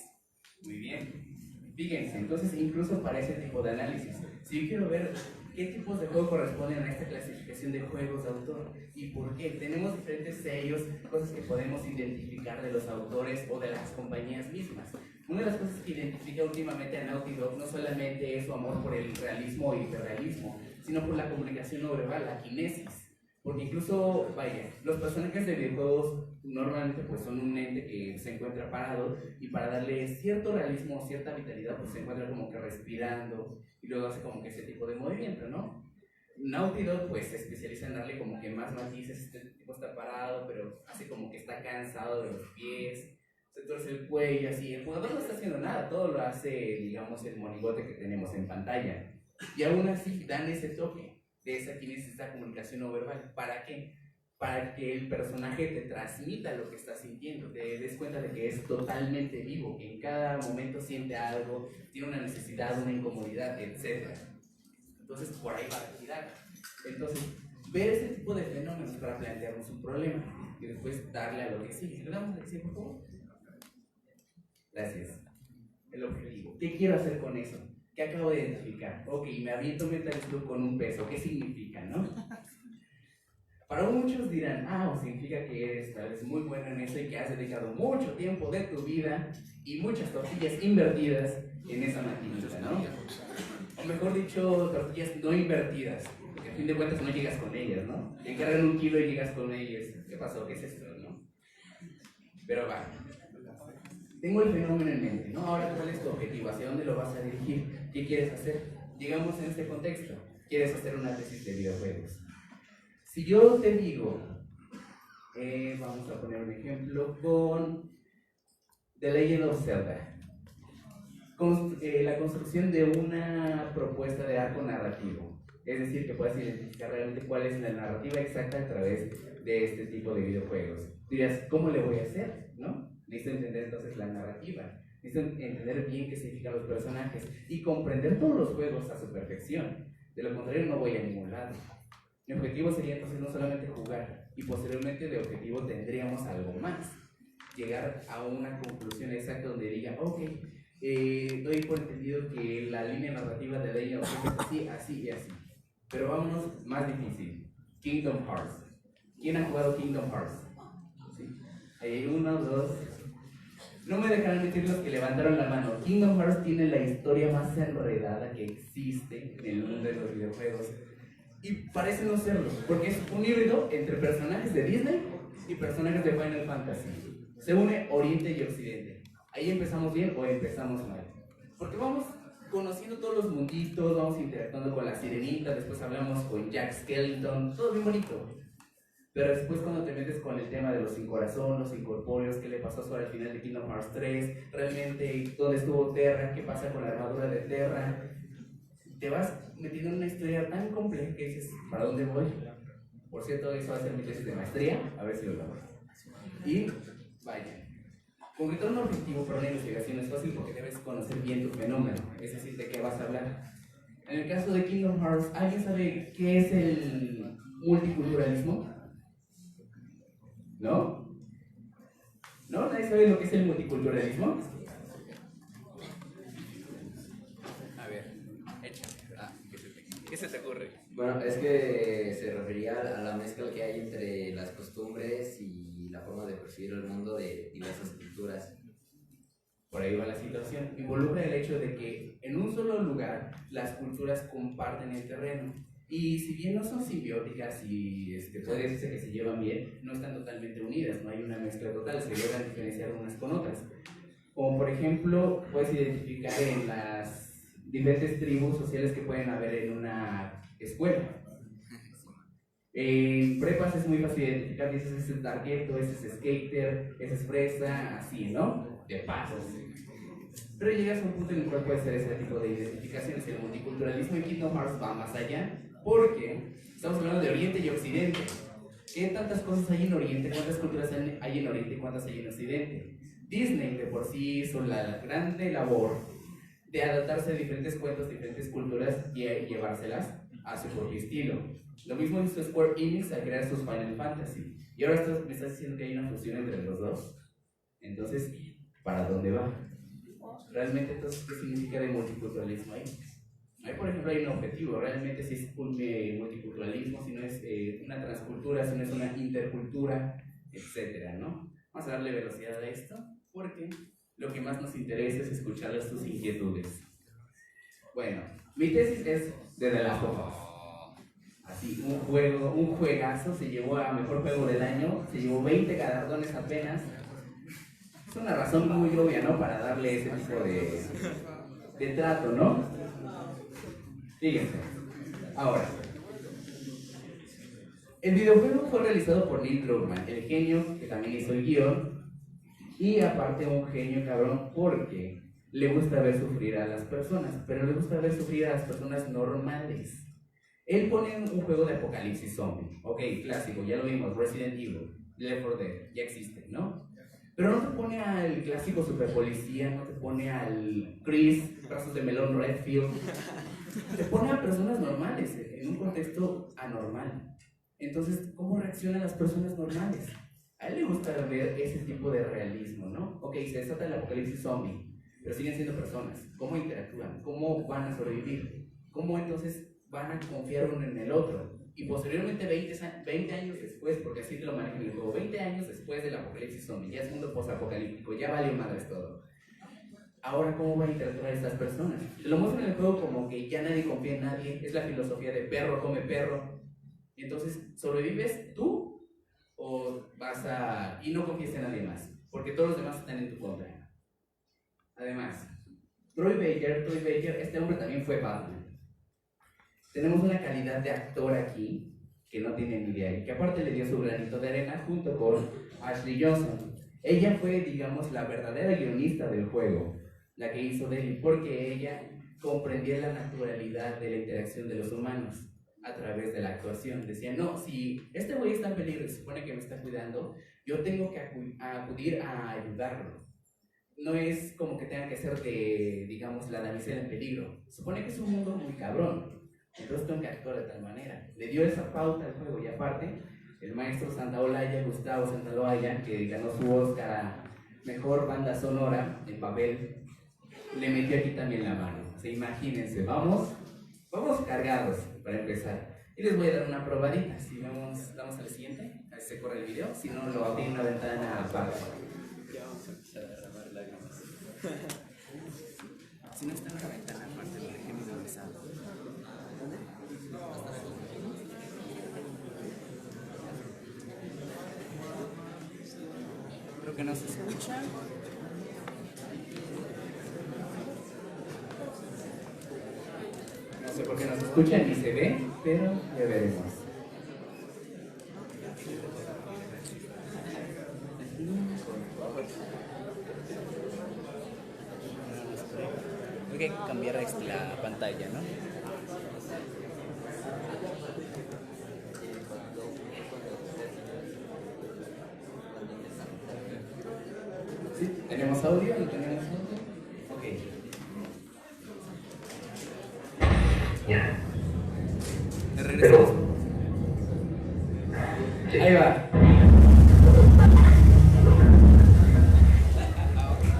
muy bien. Fíjense, entonces incluso para ese tipo de análisis, si yo quiero ver qué tipos de juegos corresponden a esta clasificación de juegos de autor y por qué, tenemos diferentes sellos, cosas que podemos identificar de los autores o de las compañías mismas. Una de las cosas que identifica últimamente a Naughty Dog no solamente es su amor por el realismo y hiperrealismo, sino por la comunicación no verbal, la kinesis. Porque incluso, vaya, los personajes de videojuegos normalmente pues son un ente que se encuentra parado y para darle cierto realismo o cierta vitalidad pues se encuentra como que respirando y luego hace como que ese tipo de movimiento, ¿no? Naughty Dog pues se especializa en darle como que más matices, este tipo está parado pero hace como que está cansado de los pies, se tuerce el cuello así, el jugador no está haciendo nada, todo lo hace digamos el monigote que tenemos en pantalla y aún así dan ese toque de esa kinesis, esta comunicación no verbal. ¿Para qué? Para que el personaje te transmita lo que está sintiendo, te des cuenta de que es totalmente vivo, que en cada momento siente algo, tiene una necesidad, una incomodidad, etc. Entonces, por ahí va a girar. Entonces, ver ese tipo de fenómenos para plantearnos un problema y después darle a lo que sigue. ¿Le damos a decir, por favor? Gracias. El objetivo. ¿Qué quiero hacer con eso? ¿Qué acabo de identificar? Ok, me aviento Metal Slug con un peso. ¿Qué significa, no? Para muchos dirán, significa que eres tal vez muy bueno en eso y que has dedicado mucho tiempo de tu vida y muchas tortillas invertidas en esa maquinita, ¿no? O mejor dicho, tortillas no invertidas, porque a fin de cuentas no llegas con ellas, ¿no? Te encargan 1 kilo y llegas con ellas. ¿Qué pasó? ¿Qué es esto, no? Pero va. Tengo el fenómeno en mente, ¿no? Ahora, ¿cuál es tu objetivo? ¿Hacia dónde lo vas a dirigir? ¿Qué quieres hacer? Digamos en este contexto, quieres hacer una tesis de videojuegos. Si yo te digo, vamos a poner un ejemplo con The Legend of Zelda, la construcción de una propuesta de arco narrativo, es decir, que puedas identificar realmente cuál es la narrativa exacta a través de este tipo de videojuegos. Dirás, ¿cómo le voy a hacer? ¿No? Necesito entender entonces la narrativa, necesito entender bien qué significan los personajes y comprender todos los juegos a su perfección. De lo contrario no voy a ningún lado. Mi objetivo sería entonces no solamente jugar y posteriormente de objetivo tendríamos algo más. Llegar a una conclusión exacta donde diga, ok, doy por entendido que la línea narrativa de Legend of Zelda es así, así y así. Pero vámonos más difícil. Kingdom Hearts. ¿Quién ha jugado Kingdom Hearts? ¿Sí? Ahí hay 1, 2... No me dejarán mentir los que levantaron la mano. Kingdom Hearts tiene la historia más enredada que existe en el mundo de los videojuegos. Y parece no serlo, porque es un híbrido entre personajes de Disney y personajes de Final Fantasy. Se une Oriente y Occidente. ¿Ahí empezamos bien o empezamos mal? Porque vamos conociendo todos los munditos, vamos interactuando con la sirenita, después hablamos con Jack Skellington, todo bien bonito. Pero después cuando te metes con el tema de los sin corazón, los incorpóreos, qué le pasó sobre el final de Kingdom Hearts 3, realmente dónde estuvo Terra, qué pasa con la armadura de Terra, te vas metiendo en una historia tan compleja que dices, ¿para dónde voy? Por cierto, eso va a ser mi tesis de maestría, a ver si lo logro. Y vaya, concretar un objetivo para una investigación es fácil porque debes conocer bien tu fenómeno, es decir, de qué vas a hablar. En el caso de Kingdom Hearts, ¿alguien sabe qué es el multiculturalismo? ¿No? ¿No? ¿Nadie sabe lo que es el multiculturalismo? A ver, échale. ¿Qué se te ocurre? Bueno, es que se refería a la mezcla que hay entre las costumbres y la forma de percibir el mundo de diversas culturas. Por ahí va la situación. Involucra el hecho de que en un solo lugar las culturas comparten el terreno. Y si bien no son simbióticas y puede decirse que se llevan bien, no están totalmente unidas, no hay una mezcla total, se logran diferenciar unas con otras. Como por ejemplo, puedes identificar en las diferentes tribus sociales que pueden haber en una escuela. En prepas es muy fácil identificar, dices, ese es targeto, ese es skater, ese es fresa, así, ¿no? De pasos. Pero llegas a un punto en el cual puede ser ese tipo de identificaciones. El multiculturalismo en Kingdom Hearts va más allá, porque estamos hablando de Oriente y Occidente. ¿Qué tantas cosas hay en Oriente? ¿Cuántas culturas hay en Oriente y cuántas hay en Occidente? Disney de por sí hizo la grande labor de adaptarse a diferentes cuentos, diferentes culturas y llevárselas a su propio estilo. Lo mismo hizo Square Enix al crear sus Final Fantasy. Y ahora me estás diciendo que hay una fusión entre los dos. Entonces, ¿para dónde va? Realmente, entonces, ¿qué significa de multiculturalismo ahí? Ahí, por ejemplo, hay un objetivo. Realmente, si es un multiculturalismo, si no es una transcultura, si no es una intercultura, etcétera, ¿no? Vamos a darle velocidad a esto, porque lo que más nos interesa es escuchar sus inquietudes. Bueno, mi tesis es de The Last of Us. Así, un juegazo, se llevó a mejor juego del año, se llevó 20 galardones apenas. Es una razón muy obvia, ¿no? Para darle ese tipo de trato, ¿no? Fíjense. Ahora, el videojuego fue realizado por Neil Druckmann, el genio que también hizo el guión, y aparte un genio cabrón porque le gusta ver sufrir a las personas, pero le gusta ver sufrir a las personas normales. Él pone un juego de apocalipsis zombie, ok, clásico, ya lo vimos, Resident Evil, Left 4 Dead, ya existe, ¿no? Pero no te pone al clásico superpolicía, no te pone al Chris, brazos de melón Redfield, te pone a personas normales, en un contexto anormal. Entonces, ¿cómo reaccionan las personas normales? A él le gusta ver ese tipo de realismo, ¿no? Ok, se desata el apocalipsis zombie, pero siguen siendo personas. ¿Cómo interactúan? ¿Cómo van a sobrevivir? ¿Cómo entonces van a confiar uno en el otro? Y posteriormente, 20 años después, porque así te lo manejan en el juego, 20 años después del apocalipsis zombie, ya es mundo post-apocalíptico, ya valió madres todo. Ahora, ¿cómo van a interactuar estas personas? Te lo muestran en el juego como que ya nadie confía en nadie, es la filosofía de perro come perro. Y entonces, ¿sobrevives tú o vas a... y no confías en nadie más? Porque todos los demás están en tu contra. Además, Troy Baker, este hombre también fue Batman. Tenemos una calidad de actor aquí que no tiene ni idea y que aparte le dio su granito de arena junto con Ashley Johnson. Ella fue, digamos, la verdadera guionista del juego, la que hizo de él, porque ella comprendía la naturalidad de la interacción de los humanos a través de la actuación. Decía, no, si este güey está en peligro y se supone que me está cuidando, yo tengo que acudir a ayudarlo. No es como que tenga que ser de, digamos, la damisela en peligro. Se supone que es un mundo muy cabrón. Entonces tengo que actuar de tal manera. Le dio esa pauta al juego y aparte, el maestro Gustavo Santaolalla, que ganó su Oscar a Mejor Banda Sonora en papel, le metió aquí también la mano. O sea, imagínense, vamos cargados para empezar. Y les voy a dar una probadita. Si damos al siguiente, a ver si se corre el video. Si no, lo abrí en una ventana aparte. Ya vamos a empezar a derramar lágrimas. Si no está en una ventana aparte, lo dejemos de empezar. Creo que no se escucha. No sé por qué no se escucha ni se ve, pero ya veremos. Hay que cambiar la pantalla, ¿no? ¿Sí? ¿Tenemos audio? ¿No tenemos audio? Ok. Ya. Regresamos. Ahí va.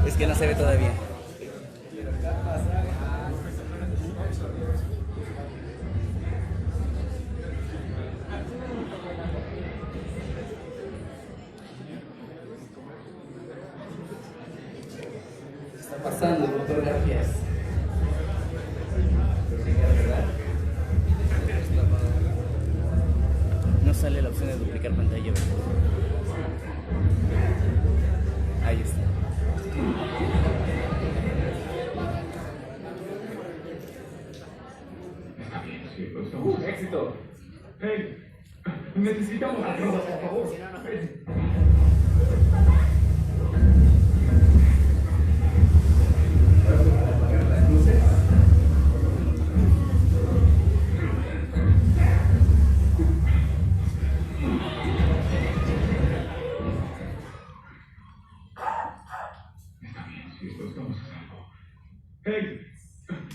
Es que no se ve todavía. ¿Qué está pasando, doctor Garfias? No sale la opción de duplicar pantalla, ¿verdad? Ahí está. ¡Éxito! ¡Hey! Necesitamos ayuda, por favor. Apagar las luces. Sí, estamos a salvo. ¡Hey!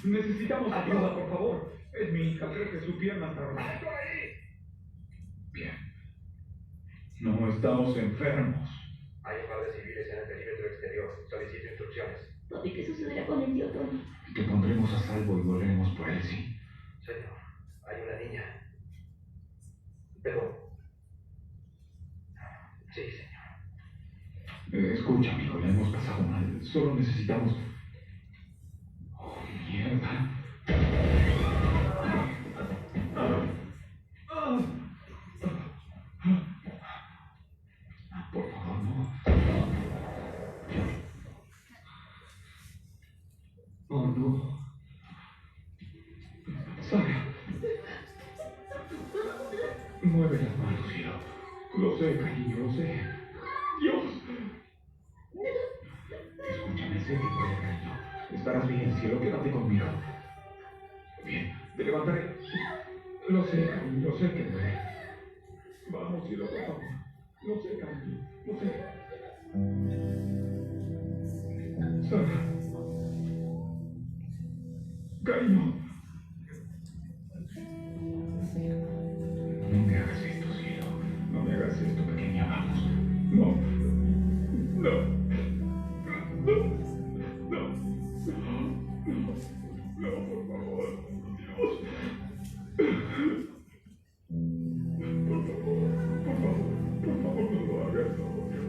Necesitamos ayuda, por favor. Es mi hija, creo que su pierna está rota. Bien. No estamos enfermos. Hay un par de civiles en el perímetro exterior. Solicito instrucciones. Papi, ¿qué sucederá con el tío Tony? Y te pondremos a salvo y volveremos por él, ¿sí? Señor, hay una niña. Pero... Sí, señor. Escucha, amigo, la hemos pasado mal. Solo necesitamos... Oh, mierda. Por favor, no. Oh, no. Sara. Mueve las manos, cielo. Lo sé, cariño, lo sé. Dios. Escúchame, sé que duele, cariño. Estarás bien, cielo, quédate conmigo. Bien, te levantaré. Lo sé, cariño, lo sé que duele. Vamos, cielo, por favor. Lo sé, cariño, lo sé. Sara. Cariño. No me hagas esto, cielo. No me hagas esto, pequeña. Vamos. No. No. No. No. No, por favor. Dios. Por favor, no lo hagas, no, Dios.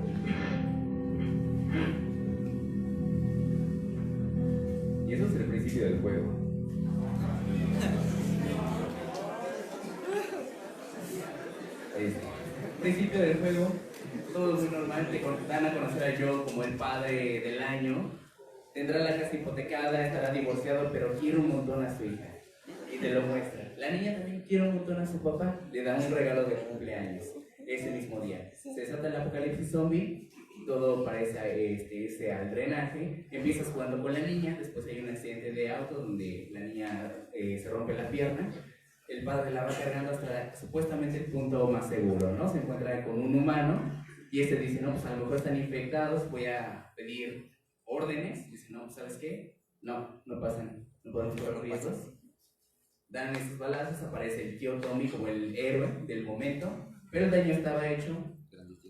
Y eso es el principio del juego. Principio del juego, todo es muy normal, te dan a conocer a Joel como el padre del año, tendrá la casa hipotecada, estará divorciado, pero quiere un montón a su hija, y te lo muestra. La niña también quiere un montón a su papá, le dan un regalo de cumpleaños, ese mismo día. Se desata el apocalipsis zombie, todo parece irse al drenaje, empiezas jugando con la niña, después hay un accidente de auto donde la niña se rompe la pierna. El padre la va cargando hasta supuestamente el punto más seguro, ¿no? Se encuentra con un humano y este dice, no, pues a lo mejor están infectados, voy a pedir órdenes. Dice, no, pues ¿sabes qué? No pasan, no podemos correr riesgos. Dan esos balazos, aparece el tío Tommy como el héroe del momento, pero el daño estaba hecho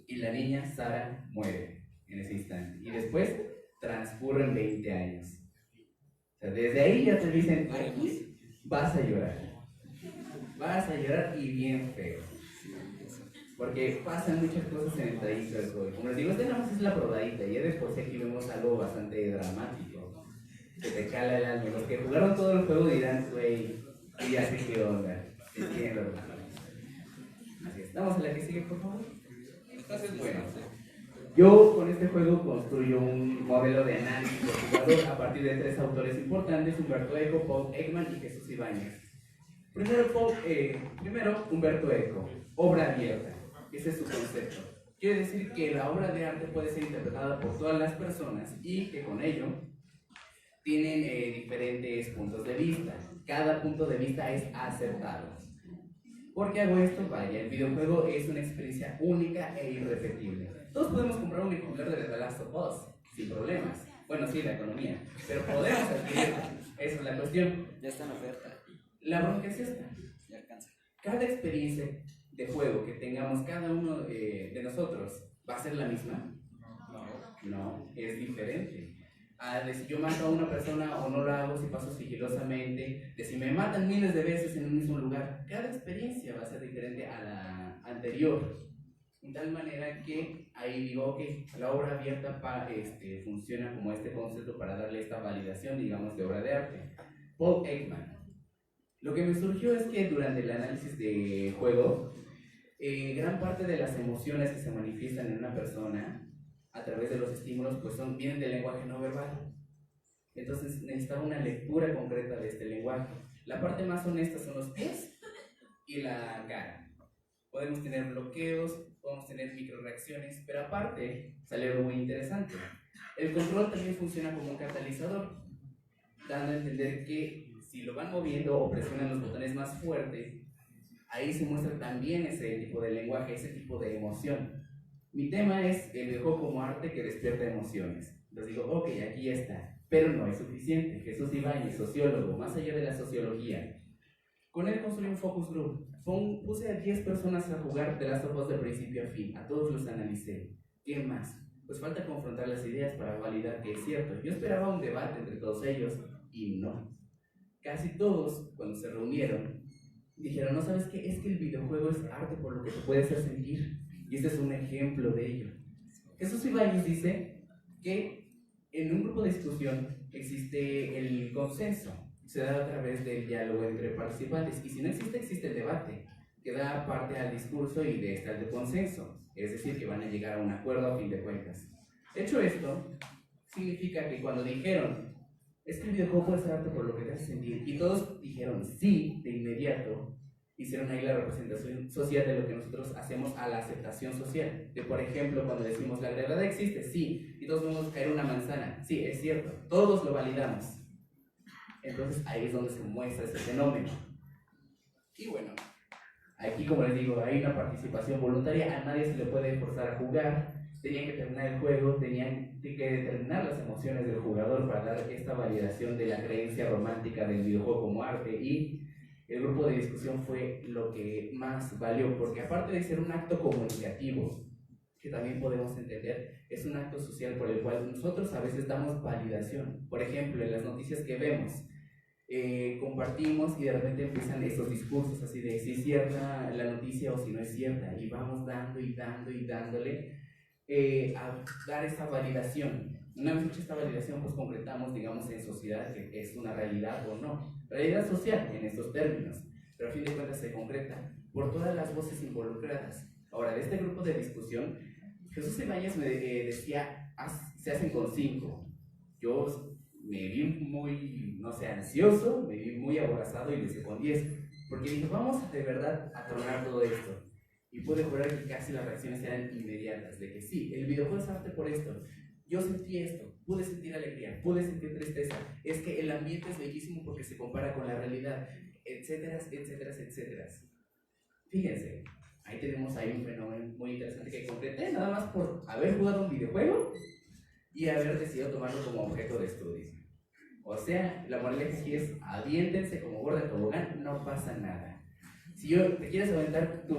y la niña Sara muere en ese instante. Y después transcurren 20 años. O sea, desde ahí ya te dicen, aquí vas a llorar. Vas a llorar y bien feo. Porque pasan muchas cosas en el trayecto del juego. Como les digo, este nada más es la probadita. Ya después aquí vemos algo bastante dramático. Que te cala el alma. Los que jugaron todo el juego dirán, güey, y ya sé qué onda. Entiendo. Así es. Vamos a la que sigue, por favor. Entonces, bueno. Yo con este juego construyo un modelo de análisis de jugador a partir de 3 autores importantes: Humberto Eco, Paul Ekman y Jesús Ibáñez. Primero, Humberto Eco, obra abierta. Ese es su concepto. Quiere decir que la obra de arte puede ser interpretada por todas las personas y que con ello tienen diferentes puntos de vista. Cada punto de vista es acertado. ¿Por qué hago esto? Vaya, el videojuego es una experiencia única e irrepetible. Todos podemos comprar un ejemplar de The Last of Us sin problemas. Bueno, sí, la economía, pero podemos adquirirla. Esa es la cuestión. Ya está en oferta. La bronca es esta. Ya alcanza. Cada experiencia de juego que tengamos cada uno de nosotros, ¿va a ser la misma? No, es diferente. De si yo mato a una persona o no lo hago, si paso sigilosamente, de si me matan miles de veces en un mismo lugar, cada experiencia va a ser diferente a la anterior. De tal manera que ahí digo que la obra abierta funciona como este concepto para darle esta validación, digamos, de obra de arte. Paul Ekman. Lo que me surgió es que durante el análisis de juego, gran parte de las emociones que se manifiestan en una persona a través de los estímulos pues vienen del lenguaje no verbal. Entonces necesitaba una lectura concreta de este lenguaje. La parte más honesta son los pies y la cara. Podemos tener bloqueos, podemos tener microreacciones, pero aparte sale algo muy interesante. El control también funciona como un catalizador, dando a entender que si lo van moviendo o presionan los botones más fuerte, ahí se muestra también ese tipo de lenguaje, ese tipo de emoción. Mi tema es el videojuego como arte que despierta emociones. Les digo, ok, aquí está, pero no es suficiente. Jesús Ibáñez, sociólogo, más allá de la sociología, Con él construí un focus group. Puse a 10 personas a jugar The Last of Us de principio a fin. A todos los analicé. ¿Qué más? Pues falta confrontar las ideas para validar que es cierto. Yo esperaba un debate entre todos ellos y no. Casi todos, cuando se reunieron, dijeron, ¿no sabes qué? Es que el videojuego es arte por lo que te puede hacer sentir. Y este es un ejemplo de ello. Jesús Ibáñez dice que en un grupo de discusión existe el consenso. Se da a través del diálogo entre participantes. Y si no existe, existe el debate, que da parte al discurso y de estar de consenso. Es decir, que van a llegar a un acuerdo a fin de cuentas. Hecho esto, significa que cuando dijeron, es que el videojuego puede ser arte por lo que te hace sentir, y todos dijeron sí de inmediato, hicieron ahí la representación social de lo que nosotros hacemos a la aceptación social. De, por ejemplo, cuando decimos la gravedad existe, sí, y todos vemos caer una manzana, sí, es cierto, todos lo validamos. Entonces ahí es donde se muestra ese fenómeno. Y bueno, aquí, como les digo, hay una participación voluntaria, a nadie se le puede forzar a jugar, tenían que terminar el juego, tenían que determinar las emociones del jugador para dar esta validación de la creencia romántica del videojuego como arte, y el grupo de discusión fue lo que más valió, porque aparte de ser un acto comunicativo, que también podemos entender, es un acto social por el cual nosotros a veces damos validación. Por ejemplo, en las noticias que vemos, compartimos y de repente empiezan estos discursos así de si es cierta la noticia o si no es cierta, y vamos dando y dando y dándole a dar esa validación. Una vez hecha esta validación, pues concretamos, digamos, en sociedad que es una realidad o no, realidad social en estos términos, pero a fin de cuentas se concreta por todas las voces involucradas. Ahora, de este grupo de discusión, Jesús Ibáñez me decía, se hacen con 5. Yo me vi muy, no sé, ansioso, me vi muy aborazado y le hice con 10, porque dije, vamos de verdad a tornar todo esto. Y pude jurar que casi las reacciones eran inmediatas, de que sí, el videojuego es arte por esto, yo sentí esto, pude sentir alegría, pude sentir tristeza, es que el ambiente es bellísimo porque se compara con la realidad, etcétera, etcétera, etcétera. Fíjense, ahí tenemos ahí un fenómeno muy interesante que concreté nada más por haber jugado un videojuego y haber decidido tomarlo como objeto de estudio. O sea, la moraleja aquí es, aviéntense como gorda de tobogán, no pasa nada. Si te quieres aventar tu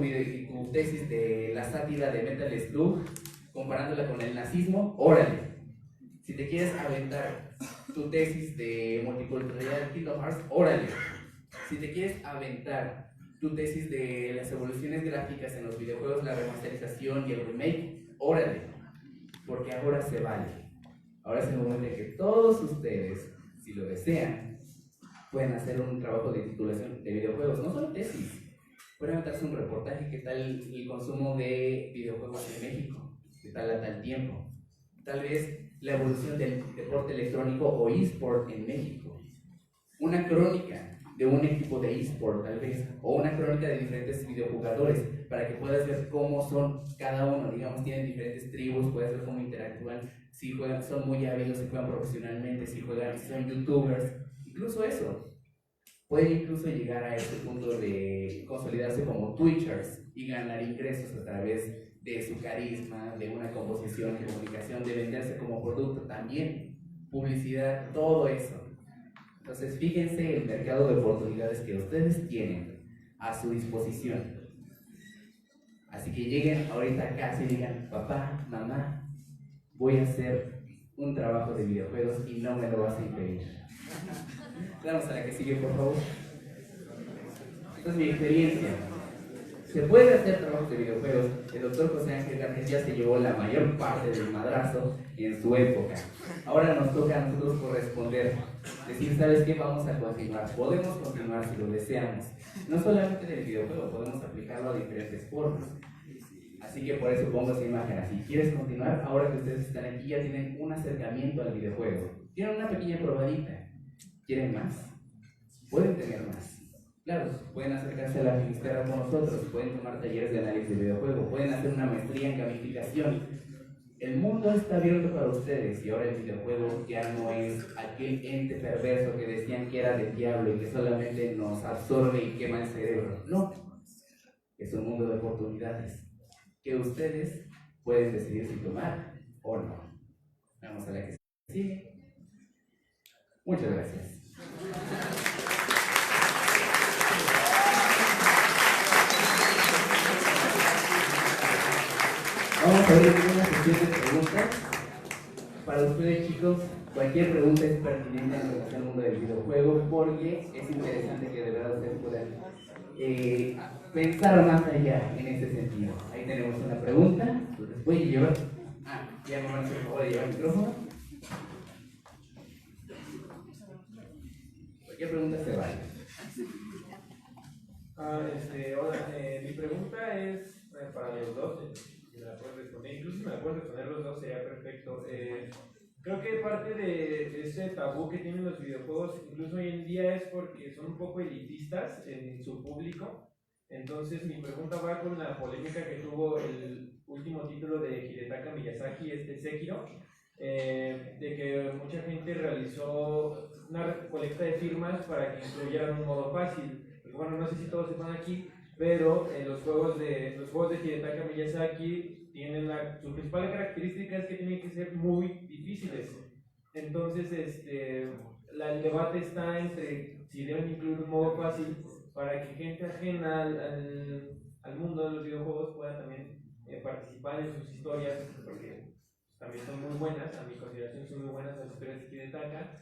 tesis de la sátira de Metal Slug, comparándola con el nazismo, órale. Si te quieres aventar tu tesis de multiculturalidad de Kingdom Hearts, órale. Si te quieres aventar tu tesis de las evoluciones gráficas en los videojuegos, la remasterización y el remake, órale. Porque ahora se vale. Ahora es el momento de que todos ustedes, si lo desean, pueden hacer un trabajo de titulación de videojuegos, no solo tesis. Pueden aventarse un reportaje, qué tal el consumo de videojuegos en México, qué tal a tal tiempo. Tal vez la evolución del deporte electrónico o eSport en México. Una crónica de un equipo de eSport tal vez, o una crónica de diferentes videojugadores, para que puedas ver cómo son cada uno, digamos, tienen diferentes tribus, puedes ver cómo interactúan, si juegan, son muy hábiles, si juegan profesionalmente, si son youtubers, incluso eso. Puede incluso llegar a este punto de consolidarse como Twitchers y ganar ingresos a través de su carisma, de una composición, de comunicación, de venderse como producto también, publicidad, todo eso. Entonces fíjense el mercado de oportunidades que ustedes tienen a su disposición. Así que lleguen ahorita a casa y digan, papá, mamá, voy a hacer un trabajo de videojuegos y no me lo vas a impedir. Vamos a la que sigue, por favor. Esta es mi experiencia. Se puede hacer trabajos de videojuegos. El doctor José Ángel García ya se llevó la mayor parte del madrazo en su época. Ahora nos toca a nosotros corresponder. Decir, ¿sabes qué? Vamos a continuar. Podemos continuar si lo deseamos. No solamente del videojuego, podemos aplicarlo a diferentes formas. Así que por eso pongo esa imagen así. ¿Quieres continuar? Ahora que ustedes están aquí ya tienen un acercamiento al videojuego. Tienen una pequeña probadita. ¿Quieren más? Pueden tener más. Claro, pueden acercarse a la Finisterra con nosotros, pueden tomar talleres de análisis de videojuego, pueden hacer una maestría en gamificación. El mundo está abierto para ustedes y ahora el videojuego ya no es aquel ente perverso que decían que era del diablo y que solamente nos absorbe y quema el cerebro. No, es un mundo de oportunidades que ustedes pueden decidir si tomar o no. Vamos a la que sigue. Muchas gracias. vamos a ver una sesión de preguntas. Para ustedes, chicos, cualquier pregunta es pertinente en relación al mundo del videojuego porque es interesante que de verdad ustedes puedan pensar más allá en ese sentido. Ahí tenemos una pregunta. Entonces voy a llevar. Ya me van a hacer el favor de llevar el micrófono. Cualquier pregunta se vale. Hola, mi pregunta es para los dos, si me la pueden responder, incluso si me la pueden responder los dos sería perfecto. Creo que parte de ese tabú que tienen los videojuegos, incluso hoy en día, es porque son un poco elitistas en su público. Entonces mi pregunta va con la polémica que tuvo el último título de Hidetaka Miyazaki, Sekiro, de que mucha gente realizó una recolecta de firmas para que incluyeran un modo fácil. Porque, bueno, no sé si todos sepan aquí, pero los juegos de Hidetaka Miyazaki tienen su principal característica es que tienen que ser muy difíciles. Entonces, el debate está entre si deben incluir un modo fácil para que gente ajena al mundo de los videojuegos pueda también participar en sus historias, porque también son muy buenas, a mi consideración son muy buenas las historias de Hidetaka.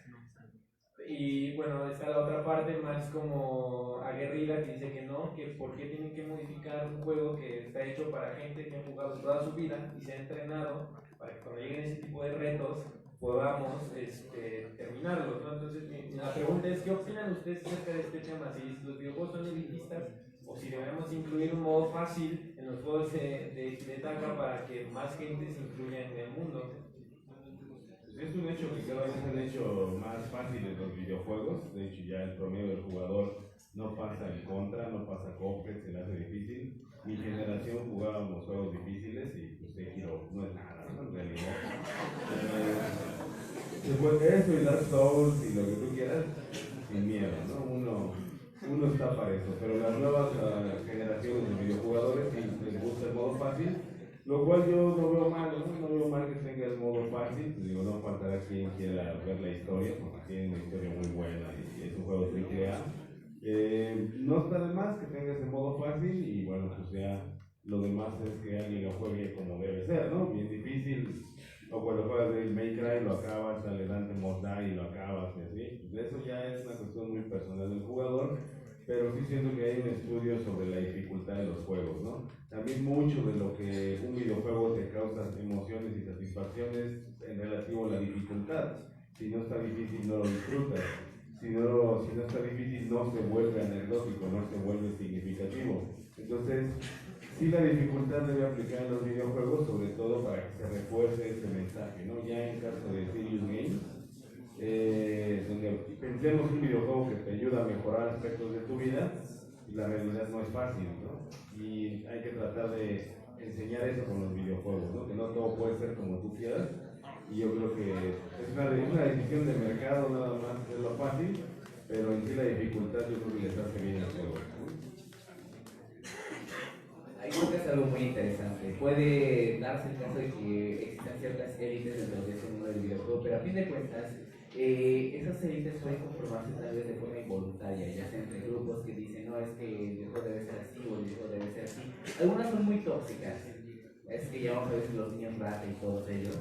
Y bueno, está la otra parte más como aguerrida que dice que no, que por qué tienen que modificar un juego que está hecho para gente que ha jugado toda su vida y se ha entrenado para que cuando lleguen ese tipo de retos podamos terminarlos, ¿no? Entonces la pregunta es, ¿qué opinan ustedes acerca de este tema? Si los videojuegos son elitistas o si debemos incluir un modo fácil en los juegos de Hidetaka para que más gente se incluya en el mundo. Es un hecho que cada vez se han hecho más fáciles los videojuegos. De hecho, ya el promedio del jugador no pasa en contra, no pasa complex, se le hace difícil. Mi generación jugábamos juegos difíciles y pues Sekiro no es nada, ¿no? En realidad. Después de eso y Dark Souls y lo que tú quieras, sin miedo, ¿no? Uno está para eso, pero las nuevas generaciones de videojugadores sí les gusta el modo fácil. Lo cual yo no veo mal, no veo mal que tenga el modo fácil, pues digo, no faltará quien quiera ver la historia, porque tiene una historia muy buena y es un juego AAA. No está de más que tenga ese modo fácil y bueno, pues ya lo demás es que alguien lo juegue como debe ser, ¿no? Bien difícil, o cuando juegas Devil May Cry lo acabas, sale Dante Must Die y lo acabas y así. Pues eso ya es una cuestión muy personal del jugador, pero sí siento que hay un estudio sobre la dificultad de los juegos, ¿no? También mucho de lo que un videojuego te causa emociones y satisfacciones en relativo a la dificultad. Si no está difícil no lo disfrutas, si no está difícil no se vuelve anecdótico, no se vuelve significativo. Entonces, sí la dificultad debe aplicar en los videojuegos, sobre todo para que se refuerce ese mensaje, ¿no? Ya en caso de Serious Games, donde pensemos un videojuego que te ayuda a mejorar aspectos de tu vida, la realidad no es fácil, ¿no? Y hay que tratar de enseñar eso con los videojuegos, ¿no? Que no todo puede ser como tú quieras, y yo creo que es una decisión de mercado nada más, es lo fácil, pero en sí la dificultad yo creo que les hace bien al juego, ¿no? Ahí creo que es algo muy interesante. Puede darse el caso de que existan ciertas élites dentro de ese mundo del videojuego, pero a fin de cuentas, esas élites pueden conformarse tal vez de forma involuntaria, ya sea entre grupos que dicen, no, es que el videojuego debe ser así o el videojuego debe ser así. Algunas son muy tóxicas, es que llamamos a veces los niños rata y todos ellos.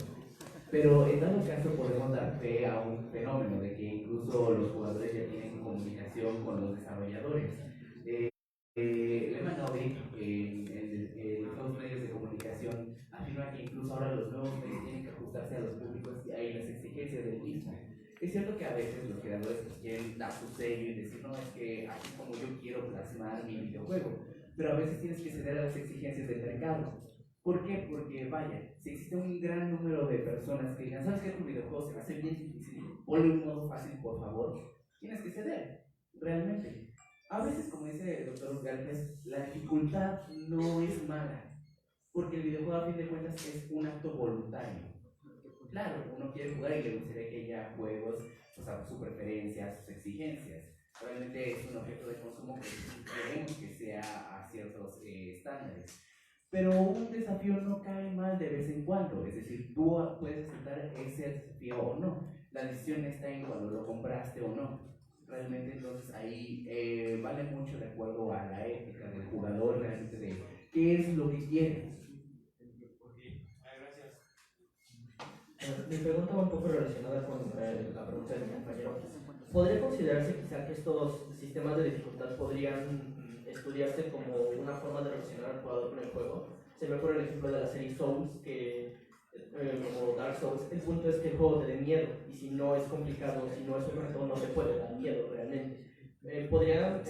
Pero en dado caso podemos dar fe a un fenómeno de que incluso los jugadores ya tienen comunicación con los desarrolladores. Lehman Novik en los medios de comunicación afirma que incluso ahora los nuevos medios tienen que ajustarse a los públicos y a las exigencias del mismo. Es cierto que a veces los creadores pues, quieren dar su sello y decir, no, es que así como yo quiero plasmar mi videojuego, pero a veces tienes que ceder a las exigencias del mercado. ¿Por qué? Porque vaya, si existe un gran número de personas que digan, ¿sabes qué? Tu videojuego se va a hacer bien difícil, ponle un modo fácil, por favor, tienes que ceder, realmente. A veces, como dice el doctor Galvez, la dificultad no es mala, porque el videojuego a fin de cuentas es un acto voluntario. Claro, uno quiere jugar y le gustaría que haya juegos pues, a su preferencia, a sus exigencias. Realmente es un objeto de consumo que queremos que sea a ciertos estándares. Pero un desafío no cae mal de vez en cuando, es decir, tú puedes aceptar ese desafío o no. La decisión está en cuando lo compraste o no. Realmente entonces ahí vale mucho de acuerdo a la ética del jugador, realmente de qué es lo que quiere. Mi pregunta va un poco relacionada con la pregunta de mi compañero. ¿Podría considerarse quizá que estos sistemas de dificultad podrían estudiarse como una forma de relacionar al jugador con el juego? Se me ocurre el ejemplo de la serie Souls, que como Dark Souls, el punto es que el juego te dé miedo, y si no es complicado, si no es un reto, no te puede dar miedo realmente. ¿Podría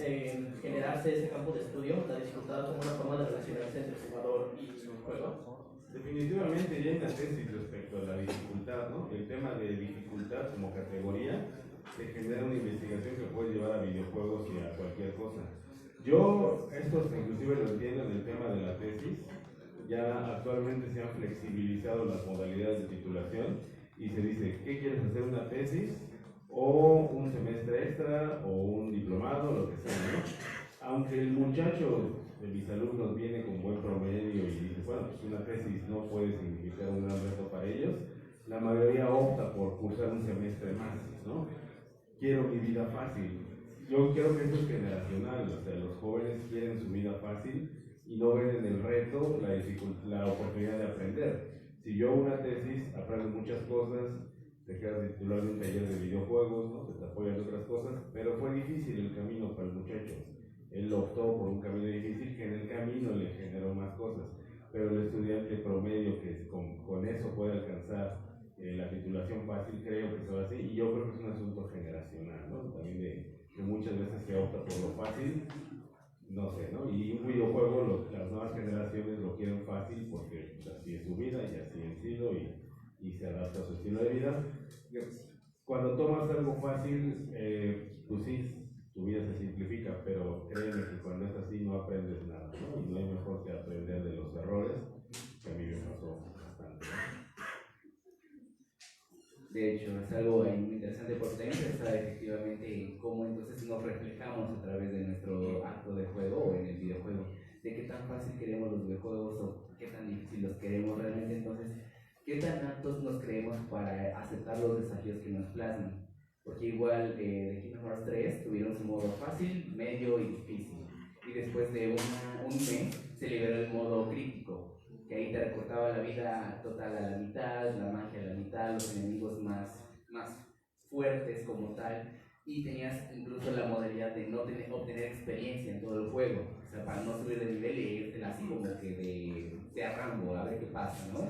generarse ese campo de estudio, la dificultad como una forma de relacionarse entre el jugador y el juego? Definitivamente ya hay una tesis respecto a la dificultad, ¿no? El tema de dificultad como categoría se genera una investigación que puede llevar a videojuegos y a cualquier cosa. Yo esto inclusive lo entiendo en el tema de la tesis. Ya actualmente se han flexibilizado las modalidades de titulación y se dice, ¿qué quieres hacer? ¿Una tesis o un semestre extra o un diplomado, lo que sea, ¿no? Aunque el muchacho de mis alumnos viene con buen promedio y dice, bueno, pues una tesis no puede significar un gran reto para ellos, la mayoría opta por cursar un semestre más, ¿no? Quiero mi vida fácil. Yo creo que eso es generacional, o sea, los jóvenes quieren su vida fácil y no ven en el reto la oportunidad de aprender. Si yo hago una tesis, aprendo muchas cosas, te quedas titular de un taller de videojuegos, ¿no? Te apoyan en otras cosas, pero fue difícil el camino para el muchacho. Él optó por un camino difícil que en el camino le generó más cosas, pero el estudiante promedio que con eso puede alcanzar la titulación fácil, creo que eso va así, y yo creo que es un asunto generacional, ¿no? También de que muchas veces se opta por lo fácil, no sé, ¿no? Y un videojuego, las nuevas generaciones lo quieren fácil porque pues, así es su vida y así han sido y se adapta a su estilo de vida. Cuando tomas algo fácil, pues sí, tu vida se simplifica, pero créeme que cuando es así no aprendes nada, ¿no? Y no hay mejor que aprender de los errores, que a mí me pasó bastante, ¿no? De hecho, es algo muy interesante porque también pensar efectivamente en cómo entonces nos reflejamos a través de nuestro acto de juego o en el videojuego, de qué tan fácil queremos los videojuegos o qué tan difícil los queremos realmente, entonces qué tan aptos nos creemos para aceptar los desafíos que nos plasman. Porque igual de Kingdom Hearts 3 tuvieron su modo fácil, medio y difícil, y después de un mes se liberó el modo crítico, que ahí te recortaba la vida total a la mitad, la magia a la mitad, los enemigos más fuertes como tal, y tenías incluso la modalidad de no obtener experiencia en todo el juego, o sea, para no subir de nivel y irte así como que de a Rambo, a ver qué pasa, ¿no?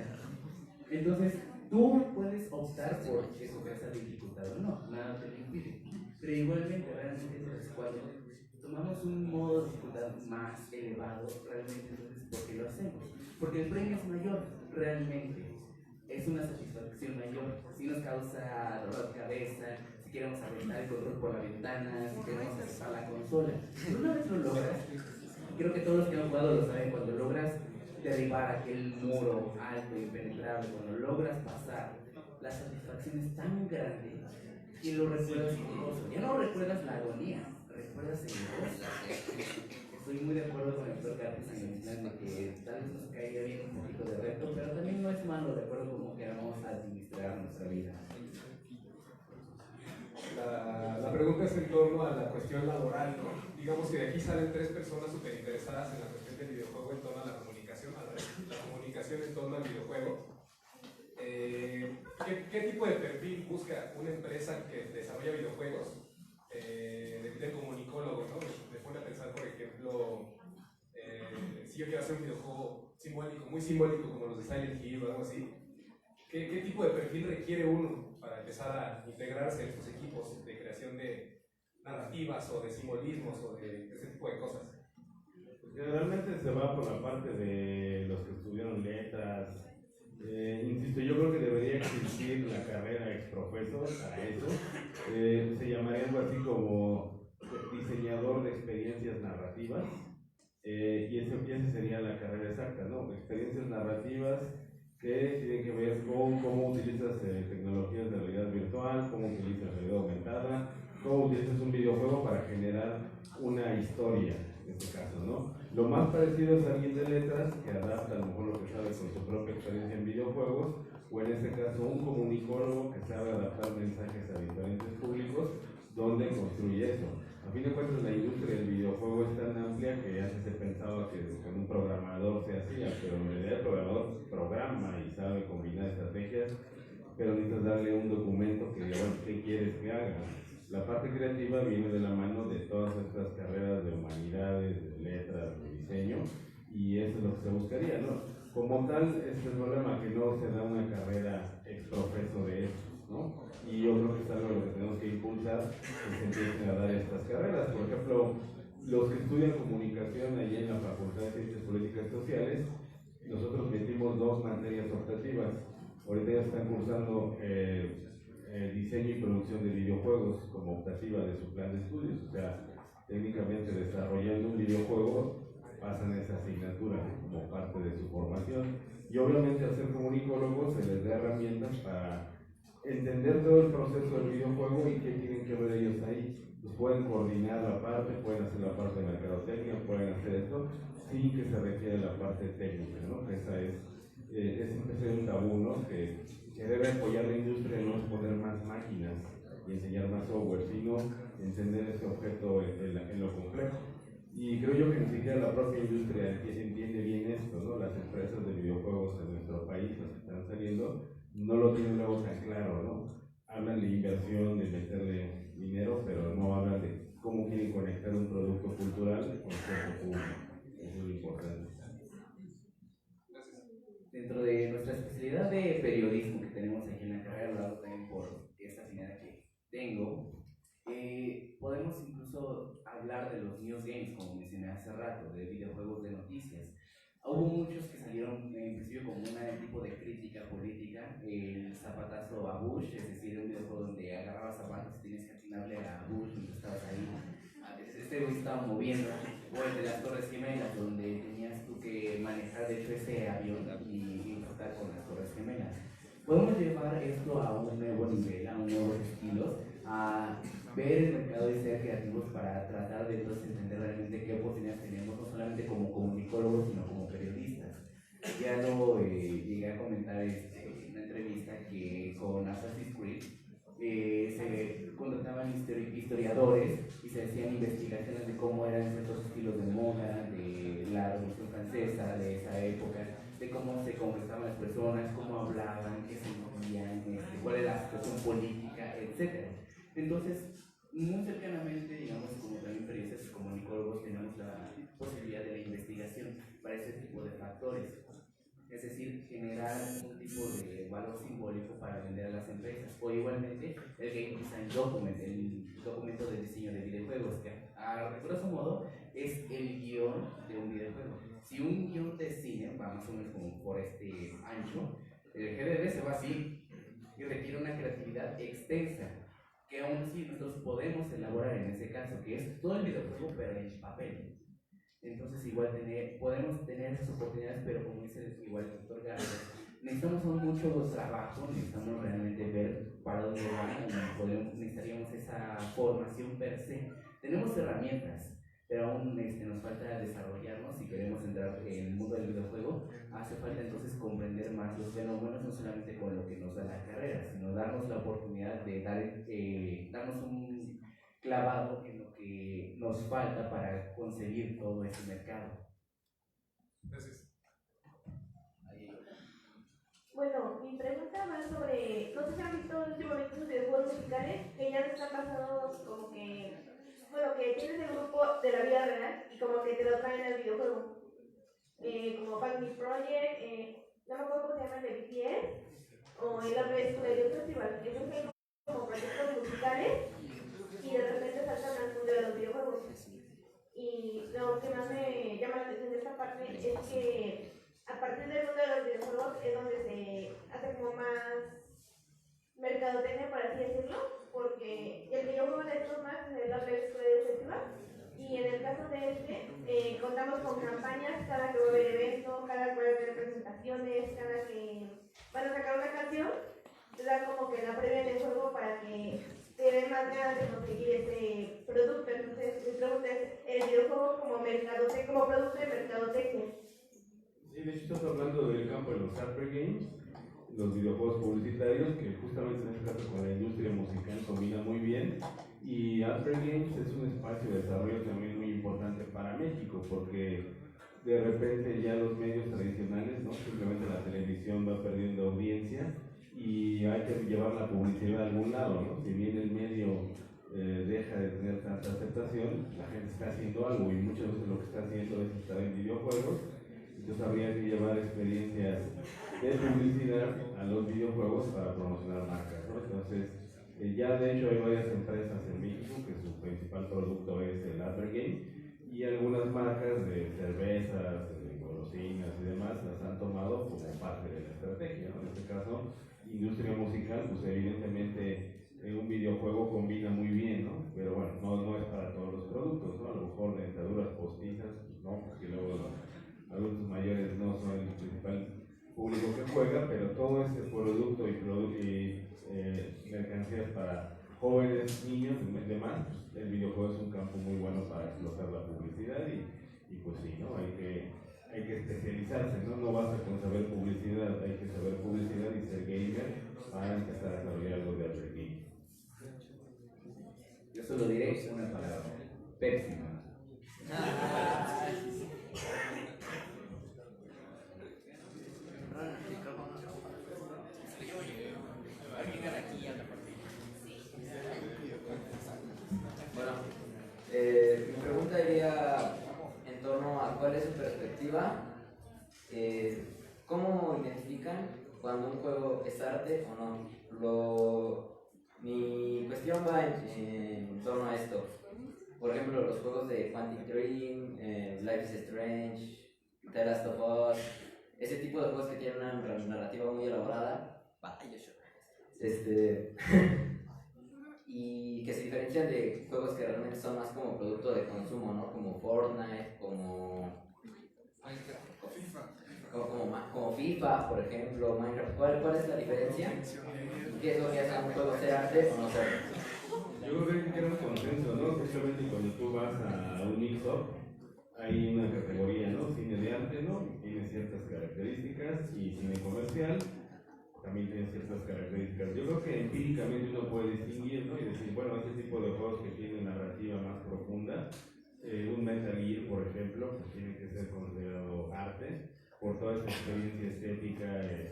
Entonces, tú puedes optar por escoger esa dificultad o no, nada te lo impide, pero igualmente realmente entonces cuando tomamos un modo de dificultad más elevado, realmente entonces ¿por qué lo hacemos? Porque el premio es mayor, realmente. Es una satisfacción mayor. Si nos causa dolor de cabeza, si queremos aventar el control por la ventana, si queremos aceptar la consola. Pero una vez lo logras, creo que todos los que han jugado lo saben, cuando logras derribar aquel muro alto, impenetrable, cuando logras pasar, la satisfacción es tan grande que lo recuerdas con gozo. Ya no recuerdas la agonía, recuerdas el gozo. Estoy muy de acuerdo con el doctor Cartes en el plan de que tal vez nos caería bien un poquito de reto, pero también no es malo de acuerdo con cómo queramos administrar nuestra vida. La pregunta es en torno a la cuestión laboral, ¿no? Digamos que de aquí salen tres personas súper interesadas en la cuestión del videojuego en torno a la comunicación en torno al videojuego. ¿Qué tipo de perfil busca una empresa que desarrolla videojuegos? De comunicólogo, ¿no? Me pone a pensar, por ejemplo, si yo quiero hacer un videojuego simbólico, muy simbólico como los de Silent Hill o algo así, ¿qué tipo de perfil requiere uno para empezar a integrarse en estos equipos de creación de narrativas o de simbolismos o de ese tipo de cosas? Generalmente se va por la parte de los que estudiaron letras. Insisto, yo creo que debería existir la carrera exprofeso para eso. Se llamaría algo así como diseñador de experiencias narrativas. Y esa sería la carrera exacta, ¿no? Experiencias narrativas que tienen que ver con cómo utilizas tecnologías de realidad virtual, cómo utilizas realidad aumentada, cómo utilizas un videojuego para generar una historia, en este caso, ¿no? Lo más parecido es alguien de letras que adapta a lo mejor lo que sabe con su propia experiencia en videojuegos, o en este caso un comunicólogo que sabe adaptar mensajes a diferentes públicos, donde construye eso. A fin de cuentas, la industria del videojuego es tan amplia que antes se pensaba que con un programador se hacía, pero en realidad el programador programa y sabe combinar estrategias, pero necesitas darle un documento que diga, bueno, ¿qué quieres que haga? La parte creativa viene de la mano de todas estas carreras de humanidades, de letras, de diseño, y eso es lo que se buscaría, ¿no? Como tal, este es el problema, que no se da una carrera exprofeso de eso, ¿no? Y yo creo que es algo de lo que tenemos que impulsar, que se empiecen a dar estas carreras. Por ejemplo, los que estudian comunicación allí en la Facultad de Ciencias Políticas y Sociales, nosotros metimos 2 materias optativas. Ahorita ya están cursando diseño y producción de videojuegos como optativa de su plan de estudios. O sea, técnicamente desarrollando un videojuego pasan esa asignatura como parte de su formación. Y obviamente al ser comunicólogos se les da herramientas para entender todo el proceso del videojuego y qué tienen que ver ellos ahí. Pues pueden coordinar la parte, pueden hacer la parte de mercadotecnia, pueden hacer esto sin que se requiera la parte técnica, ¿no? Que esa es un tabú, ¿no? Que debe apoyar la industria, no es poner más máquinas y enseñar más software, sino entender ese objeto en lo complejo. Y creo yo que ni siquiera la propia industria entiende bien esto, ¿no? Las empresas de videojuegos en nuestro país, las que están saliendo, no lo tienen luego tan claro, ¿no? Hablan de inversión, de meterle dinero, pero no hablan de cómo quieren conectar un producto cultural con cierto público. Eso es lo importante. Dentro de nuestra especialidad de periodismo que tenemos aquí en la carrera, hablado también por esta afinidad que tengo, podemos incluso hablar de los news games, como mencioné hace rato, de videojuegos de noticias. Hubo muchos que salieron en principio como un tipo de crítica política, el zapatazo a Bush, es decir, un videojuego donde agarrabas zapatos y tenías que atinarle a Bush mientras estabas ahí. Este güey estaba moviendo, o el de las Torres Gemelas, donde tenías tú que manejar de hecho ese avión y tratar con las Torres Gemelas. Podemos llevar esto a un nuevo nivel, a un nuevo estilo, a ver el mercado y ser creativos para tratar de entonces entender realmente qué oportunidades tenemos, no solamente como comunicólogos, sino como periodistas. Ya lo llegué a comentar en una entrevista que con Assassin's Creed se contrataban historiadores y se hacían investigaciones de cómo eran ciertos estilos de moda, de la Revolución Francesa, de esa época, de cómo se conversaban las personas, cómo hablaban, qué sentían, cuál era la situación política, etc. Entonces, muy cercanamente, digamos, como también periodistas y comunicólogos, tenemos la posibilidad de la investigación para ese tipo de factores. Es decir, generar un tipo de valor simbólico para vender a las empresas. O igualmente, el Game Design Document, el documento de diseño de videojuegos, que a grosso modo es el guión de un videojuego. Si un guión de cine va más o menos como por este ancho, el GDB se va así y requiere una creatividad extensa, que aún así nosotros podemos elaborar en ese caso, que es todo el videojuego pero en papel. Entonces igual podemos tener esas oportunidades, pero como dice igual el doctor Garza, necesitamos mucho trabajo, necesitamos realmente ver para dónde van, necesitaríamos esa formación per se. Tenemos herramientas, pero aún nos falta desarrollarnos. Si queremos entrar en el mundo del videojuego, hace falta entonces comprender más los fenómenos, no solamente con lo que nos da la carrera, sino darnos la oportunidad de darnos un clavado en lo que nos falta para conseguir todo ese mercado. Gracias. Bueno, mi pregunta va sobre, no sé si han visto últimamente los videojuegos musicales que ya están basados como que, bueno, que tienes el grupo de la vida real y como que te lo traen al videojuego. Como Panic Project, no me acuerdo cómo se llama, el de BTS, o el otro es de otro festival. Entonces hay como proyectos musicales y de repente saltan al mundo de los videojuegos. Y lo que más me llama la atención de esta parte es que a partir del mundo de los videojuegos es donde se hace como más mercadotecnia, por así decirlo, porque el videojuego de estos más es el Apex Festival, y en el caso de este contamos con campañas cada que va a haber evento, cada que va a haber presentaciones, cada que van a sacar una canción, te dan como que la previa en el juego para que te den más ganas de conseguir ese producto. Entonces mi pregunta es, ¿el videojuego como producto de mercadotecnia? Sí, de hecho estás hablando del campo de los Harper Games, los videojuegos publicitarios, que justamente en este caso con la industria musical combina muy bien. Y Harper Games es un espacio de desarrollo también muy importante para México, porque de repente ya los medios tradicionales, ¿no? Simplemente la televisión va perdiendo audiencia y hay que llevar la publicidad a algún lado, ¿no? Si bien el medio deja de tener tanta aceptación, la gente está haciendo algo y muchas veces lo que está haciendo es estar en videojuegos, entonces habría que llevar experiencias de publicidad a los videojuegos para promocionar marcas, ¿no? Entonces, ya de hecho hay varias empresas en México que su principal producto es el Advergame y algunas marcas de cervezas, de golosinas y demás las han tomado como parte de la estrategia, ¿no? En este caso, industria musical, pues evidentemente un videojuego combina muy bien, ¿no? Pero bueno, no es para todos los productos, ¿no? A lo mejor dentaduras postizas, pues no, porque luego los adultos mayores no son el principal público que juega, pero todo ese producto y mercancías para jóvenes, niños y demás, pues el videojuego es un campo muy bueno para explotar la publicidad y pues sí, ¿no? Hay que especializarse, ¿no? No basta con saber publicidad, hay que saber publicidad y ser gamer para empezar a desarrollar algo de Adver Game. Yo solo diré una palabra: Pepsi. Bueno, mi pregunta iría en torno a cuál es su perspectiva. ¿Cómo identifican cuando un juego es arte o no? Mi cuestión va en torno a esto. Por ejemplo, los juegos de Quantic Dream, Life is Strange, The Last of Us, ese tipo de juegos que tienen una narrativa muy elaborada, y que se diferencian de juegos que realmente son más como producto de consumo, ¿no? Como Fortnite, como FIFA, por ejemplo, Minecraft. ¿Cuál es la diferencia? ¿Qué es lo que hace a un juego ser arte o no ser? Yo creo que era un consenso, ¿no? Especialmente cuando tú vas a un mix-up, hay una categoría, ¿no? Cine de arte, ¿no? Tiene ciertas características y cine comercial también tiene ciertas características. Yo creo que empíricamente uno puede distinguir, ¿no? Y decir, bueno, este tipo de juegos que tienen narrativa más profunda, un Metal Gear, por ejemplo, pues tiene que ser considerado arte por toda esa experiencia estética,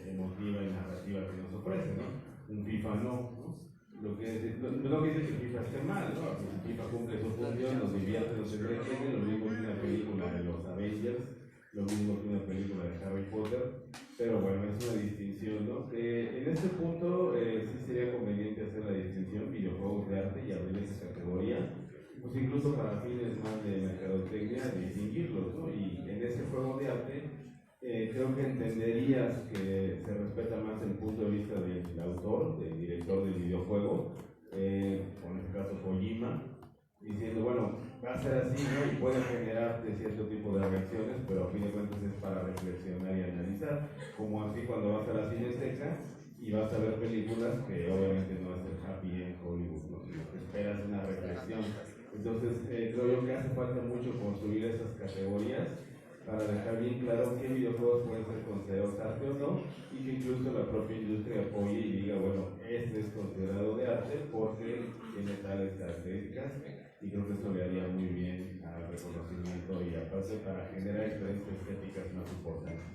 emotiva y narrativa que nos ofrece, ¿no? Un FIFA no, ¿no? No dice que FIFA esté mal, ¿no? FIFA cumple su función, nos divierte, nos entretiene, lo mismo que una película de los Avengers, lo mismo que una película de Harry Potter, pero bueno, es una distinción, ¿no? En este punto sí sería conveniente hacer la distinción, videojuegos de arte y abrir esa categoría, pues incluso para fines más de mercadotecnia, distinguirlos, ¿no? Y en ese juego de arte, creo que entenderías que se respeta más el punto de vista del autor, del director del videojuego, en este caso Kojima, diciendo, bueno, va a ser así, ¿no? Y puede generarte cierto tipo de reacciones, pero a fin de cuentas es para reflexionar y analizar, como así cuando vas a la cineteca y vas a ver películas que obviamente no es el happy end Hollywood, ¿no? Sino que esperas una reflexión. Entonces, creo yo que hace falta mucho construir esas categorías para dejar bien claro qué videojuegos pueden ser considerados arte o no, y que incluso la propia industria apoye y diga, bueno, este es considerado de arte porque tiene tales características, y creo que eso le haría muy bien al reconocimiento y aparte para generar experiencias estéticas más importantes.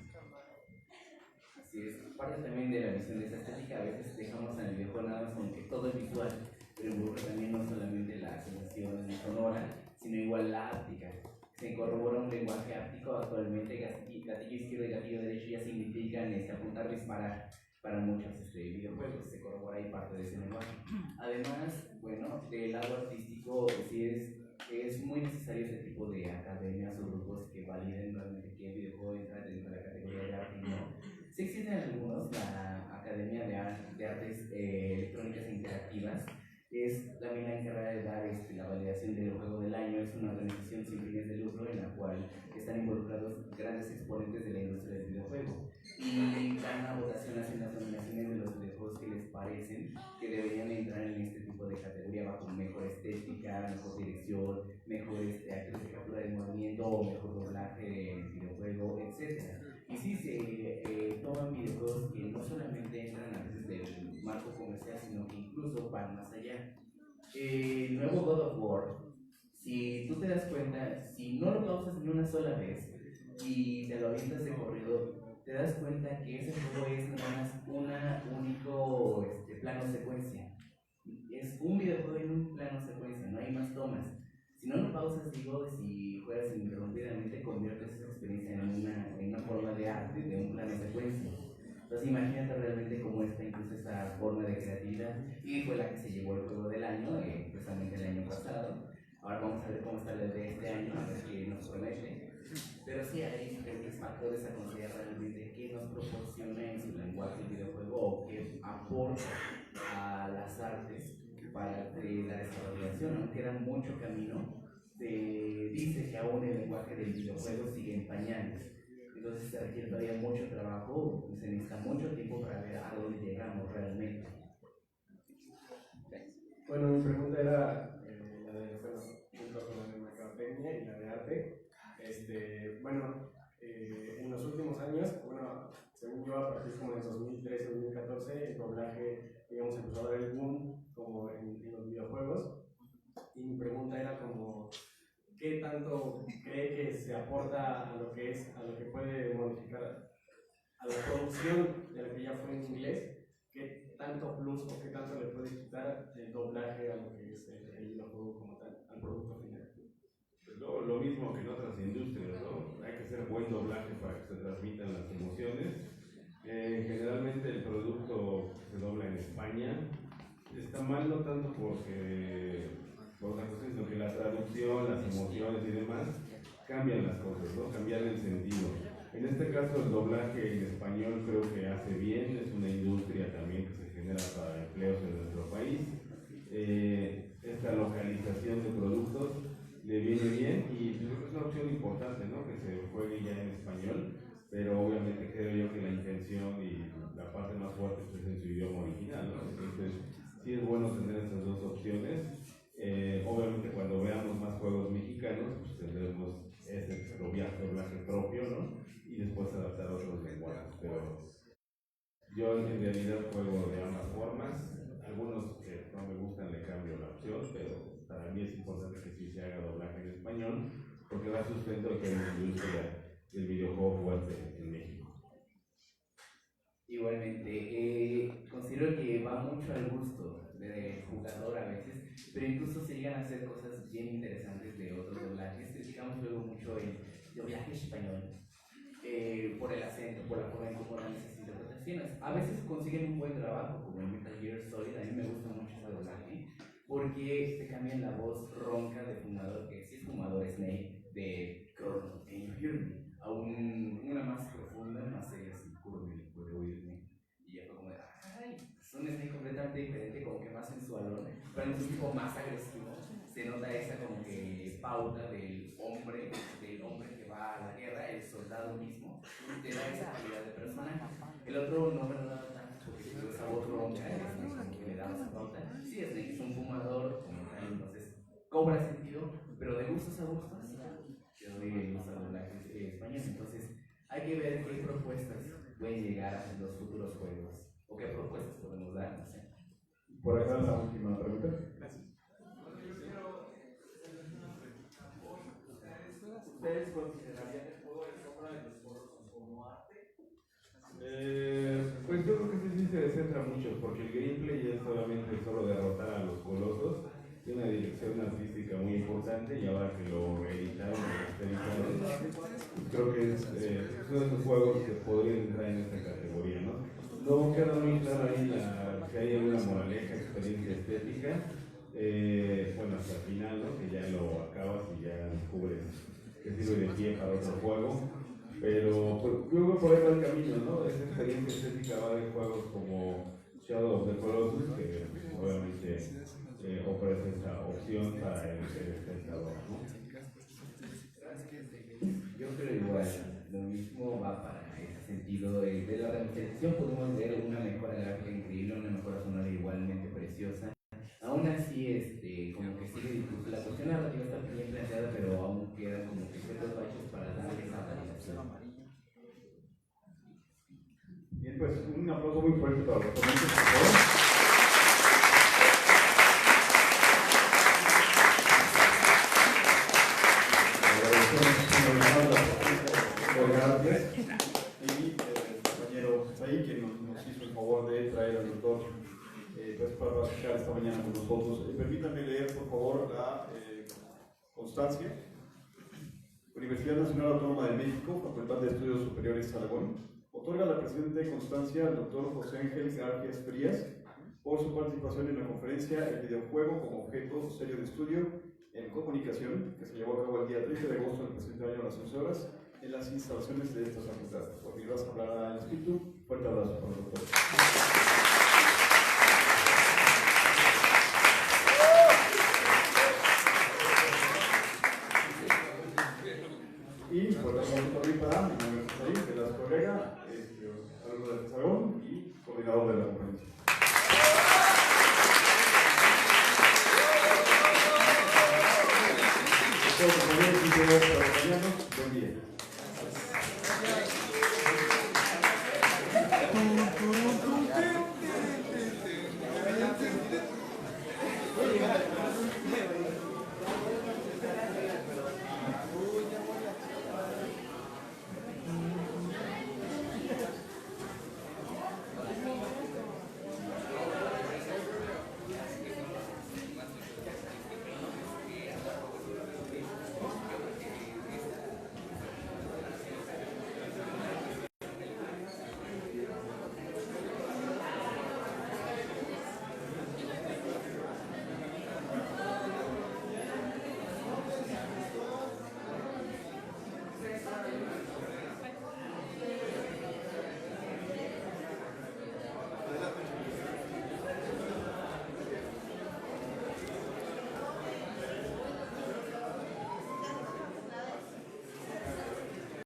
Así es, parte también de la visión de esa estética, a veces dejamos en el videojuego nada más como que todo es visual, pero involucra también no solamente la sensación sonora, sino igual la áptica. Se incorpora un lenguaje áptico actualmente, gatillo izquierdo y gatillo derecho ya significan apuntar, disparar para muchos videojuegos, se corrobora ahí parte de ese lenguaje. Además, bueno, del lado artístico sí es muy necesario ese tipo de academias o grupos que validen realmente qué videojuego entra dentro de la categoría de arte y no. Sí existen algunos, la Academia de Artes Electrónicas e Interactivas es también la encargada de dar la validación del juego del año. Es una organización sin fines de lucro en la cual están involucrados grandes exponentes de la industria del videojuego y dan una votación, hacen las nominaciones de los videojuegos que les parecen que deberían entrar en este tipo de categoría bajo mejor estética, mejor dirección, mejor actores de captura de movimiento o mejor doblaje en videojuego, etc. Y sí, se toman videojuegos que no solamente entran a veces del marco comercial, sino que incluso van más allá. El nuevo God of War, si tú te das cuenta, si no lo pausas ni una sola vez y te lo avientas de corrido, te das cuenta que ese juego es nada más un único plano secuencia. Es un videojuego en un plano secuencia, no hay más tomas. Si no lo pausas, digo, si juegas ininterrumpidamente, conviertes esa experiencia en una forma de arte, de un plano secuencia. Entonces imagínate realmente cómo está incluso esa forma de creatividad, y fue la que se llevó el juego del año, precisamente el año pasado. Ahora vamos a ver cómo está el de este año, a ver qué nos promete. Pero sí hay diferentes factores a considerar realmente qué nos proporciona en su lenguaje el videojuego o qué aporta a las artes para dar esa validación. Aunque queda mucho camino, se dice que aún el lenguaje del videojuego sigue en pañales. Entonces se requiere todavía mucho trabajo, se necesita mucho tiempo para ver a dónde llegamos realmente. Bueno, mi pregunta era la de, junto con la de mercadotecnia y la de arte. En los últimos años, según yo, a partir como de 2013-2014, el doblaje, digamos, empezó a dar el boom como en los videojuegos. Y mi pregunta era como, ¿qué tanto cree que se aporta a lo que puede modificar a la producción de la que ya fue en inglés? ¿Qué tanto plus o qué tanto le puede quitar el doblaje a lo que es el videojuego como tal, al producto final? Lo mismo que en otras industrias, ¿no? Hay que hacer buen doblaje para que se transmitan las emociones. Generalmente el producto que se dobla en España está mal, no tanto por otra cosa, sino que la traducción, las emociones y demás cambian las cosas, ¿no? Cambian el sentido. En este caso el doblaje en español creo que hace bien, es una industria también que se genera para empleos en nuestro país. Esta localización de productos le viene bien y creo que es una opción importante, ¿no? Que se juegue ya en español, pero obviamente creo yo que la intención y la parte más fuerte pues, es en su idioma original, ¿no? Entonces sí es bueno tener estas dos opciones. Obviamente cuando veamos más juegos mexicanos pues tendremos ese doblaje propio, ¿no? Y después adaptar a otros lenguajes, pero yo en realidad juego de ambas formas. Algunos que no me gustan le cambio la opción, pero para mí es importante que sí se haga doblaje en español porque da sustento a que hay una industria del videojuego fuerte en México. Igualmente, considero que va mucho al gusto del jugador a veces, pero incluso se llegan a hacer cosas bien interesantes de otros doblajes. Criticamos luego mucho el doblaje español por el acento, por la forma en cómo dan esas interpretaciones. A veces consiguen un buen trabajo, como en Metal Gear Solid. A mí me gusta mucho ese doblaje porque te cambian la voz ronca de fumador, que sí es fumador Snake, de Colonel, can you hear me? A una más profunda, más seria, así, Colonel, puede oírme. Y ya fue como de, ay, es un Snake completamente diferente, como que más sensualón, pero es un tipo más agresivo. Se nota esa como que pauta del hombre que va a la guerra, el soldado mismo, te da esa calidad de personaje. El otro no me lo da tanto, porque tiene esa voz ronca, como que le da esa pauta. Sí, Snake es un fumador, como tal, entonces cobra sentido, pero de gustos a gustos, yo doy los doblajes españoles. Entonces hay que ver qué propuestas pueden llegar a los futuros juegos, o qué propuestas podemos dar, no sé. Por acá la última pregunta. Gracias. ¿Ustedes considerarían el juego de Sombra de los Zorros como arte? Pues yo creo que sí se centra mucho, porque el gameplay es solamente solo derrotar a los colosos, tiene una dirección artística muy importante y ahora que lo editaron, creo que es uno de esos juegos que podrían entrar en esta categoría, ¿no? No queda muy claro ahí que hay una moraleja, experiencia estética, bueno, hasta el final, ¿no? Que ya lo acabas y ya descubres que sirve de pie para otro juego, pero pues, yo creo que por ahí va el camino, ¿no? Esa experiencia estética va de juegos como Shadow of the Colossus, que obviamente ofrece esa opción para el espectador, ¿no? Yo creo igual, lo mismo va para ese sentido de la remasterización. Podemos ver una mejora gráfica increíble, una mejora sonora igualmente preciosa. Aún así, como que sigue incluso la cuestión narrativa está bien planteada, pero aún quedan como que ciertos baches para darle esa validación. Bien, pues un aplauso muy fuerte para los ponentes, por favor. Agradecemos a los gracias. Y permítanme leer, por favor, la constancia. Universidad Nacional Autónoma de México, Facultad de Estudios Superiores Aragón, otorga la presente constancia al doctor José Ángel Garfias Frías por su participación en la conferencia El videojuego como objeto serio de estudio en comunicación, que se llevó a cabo el día 13 de agosto del presente año a las 11 horas en las instalaciones de esta facultad. Por mi raza hablará al espíritu. Fuerte abrazo para los doctores. Y pues vamos a abrir para mi nombre es Said de las Correga, alumno del Salón y coordinador de la conferencia. Compañeros y compañeras, buen día.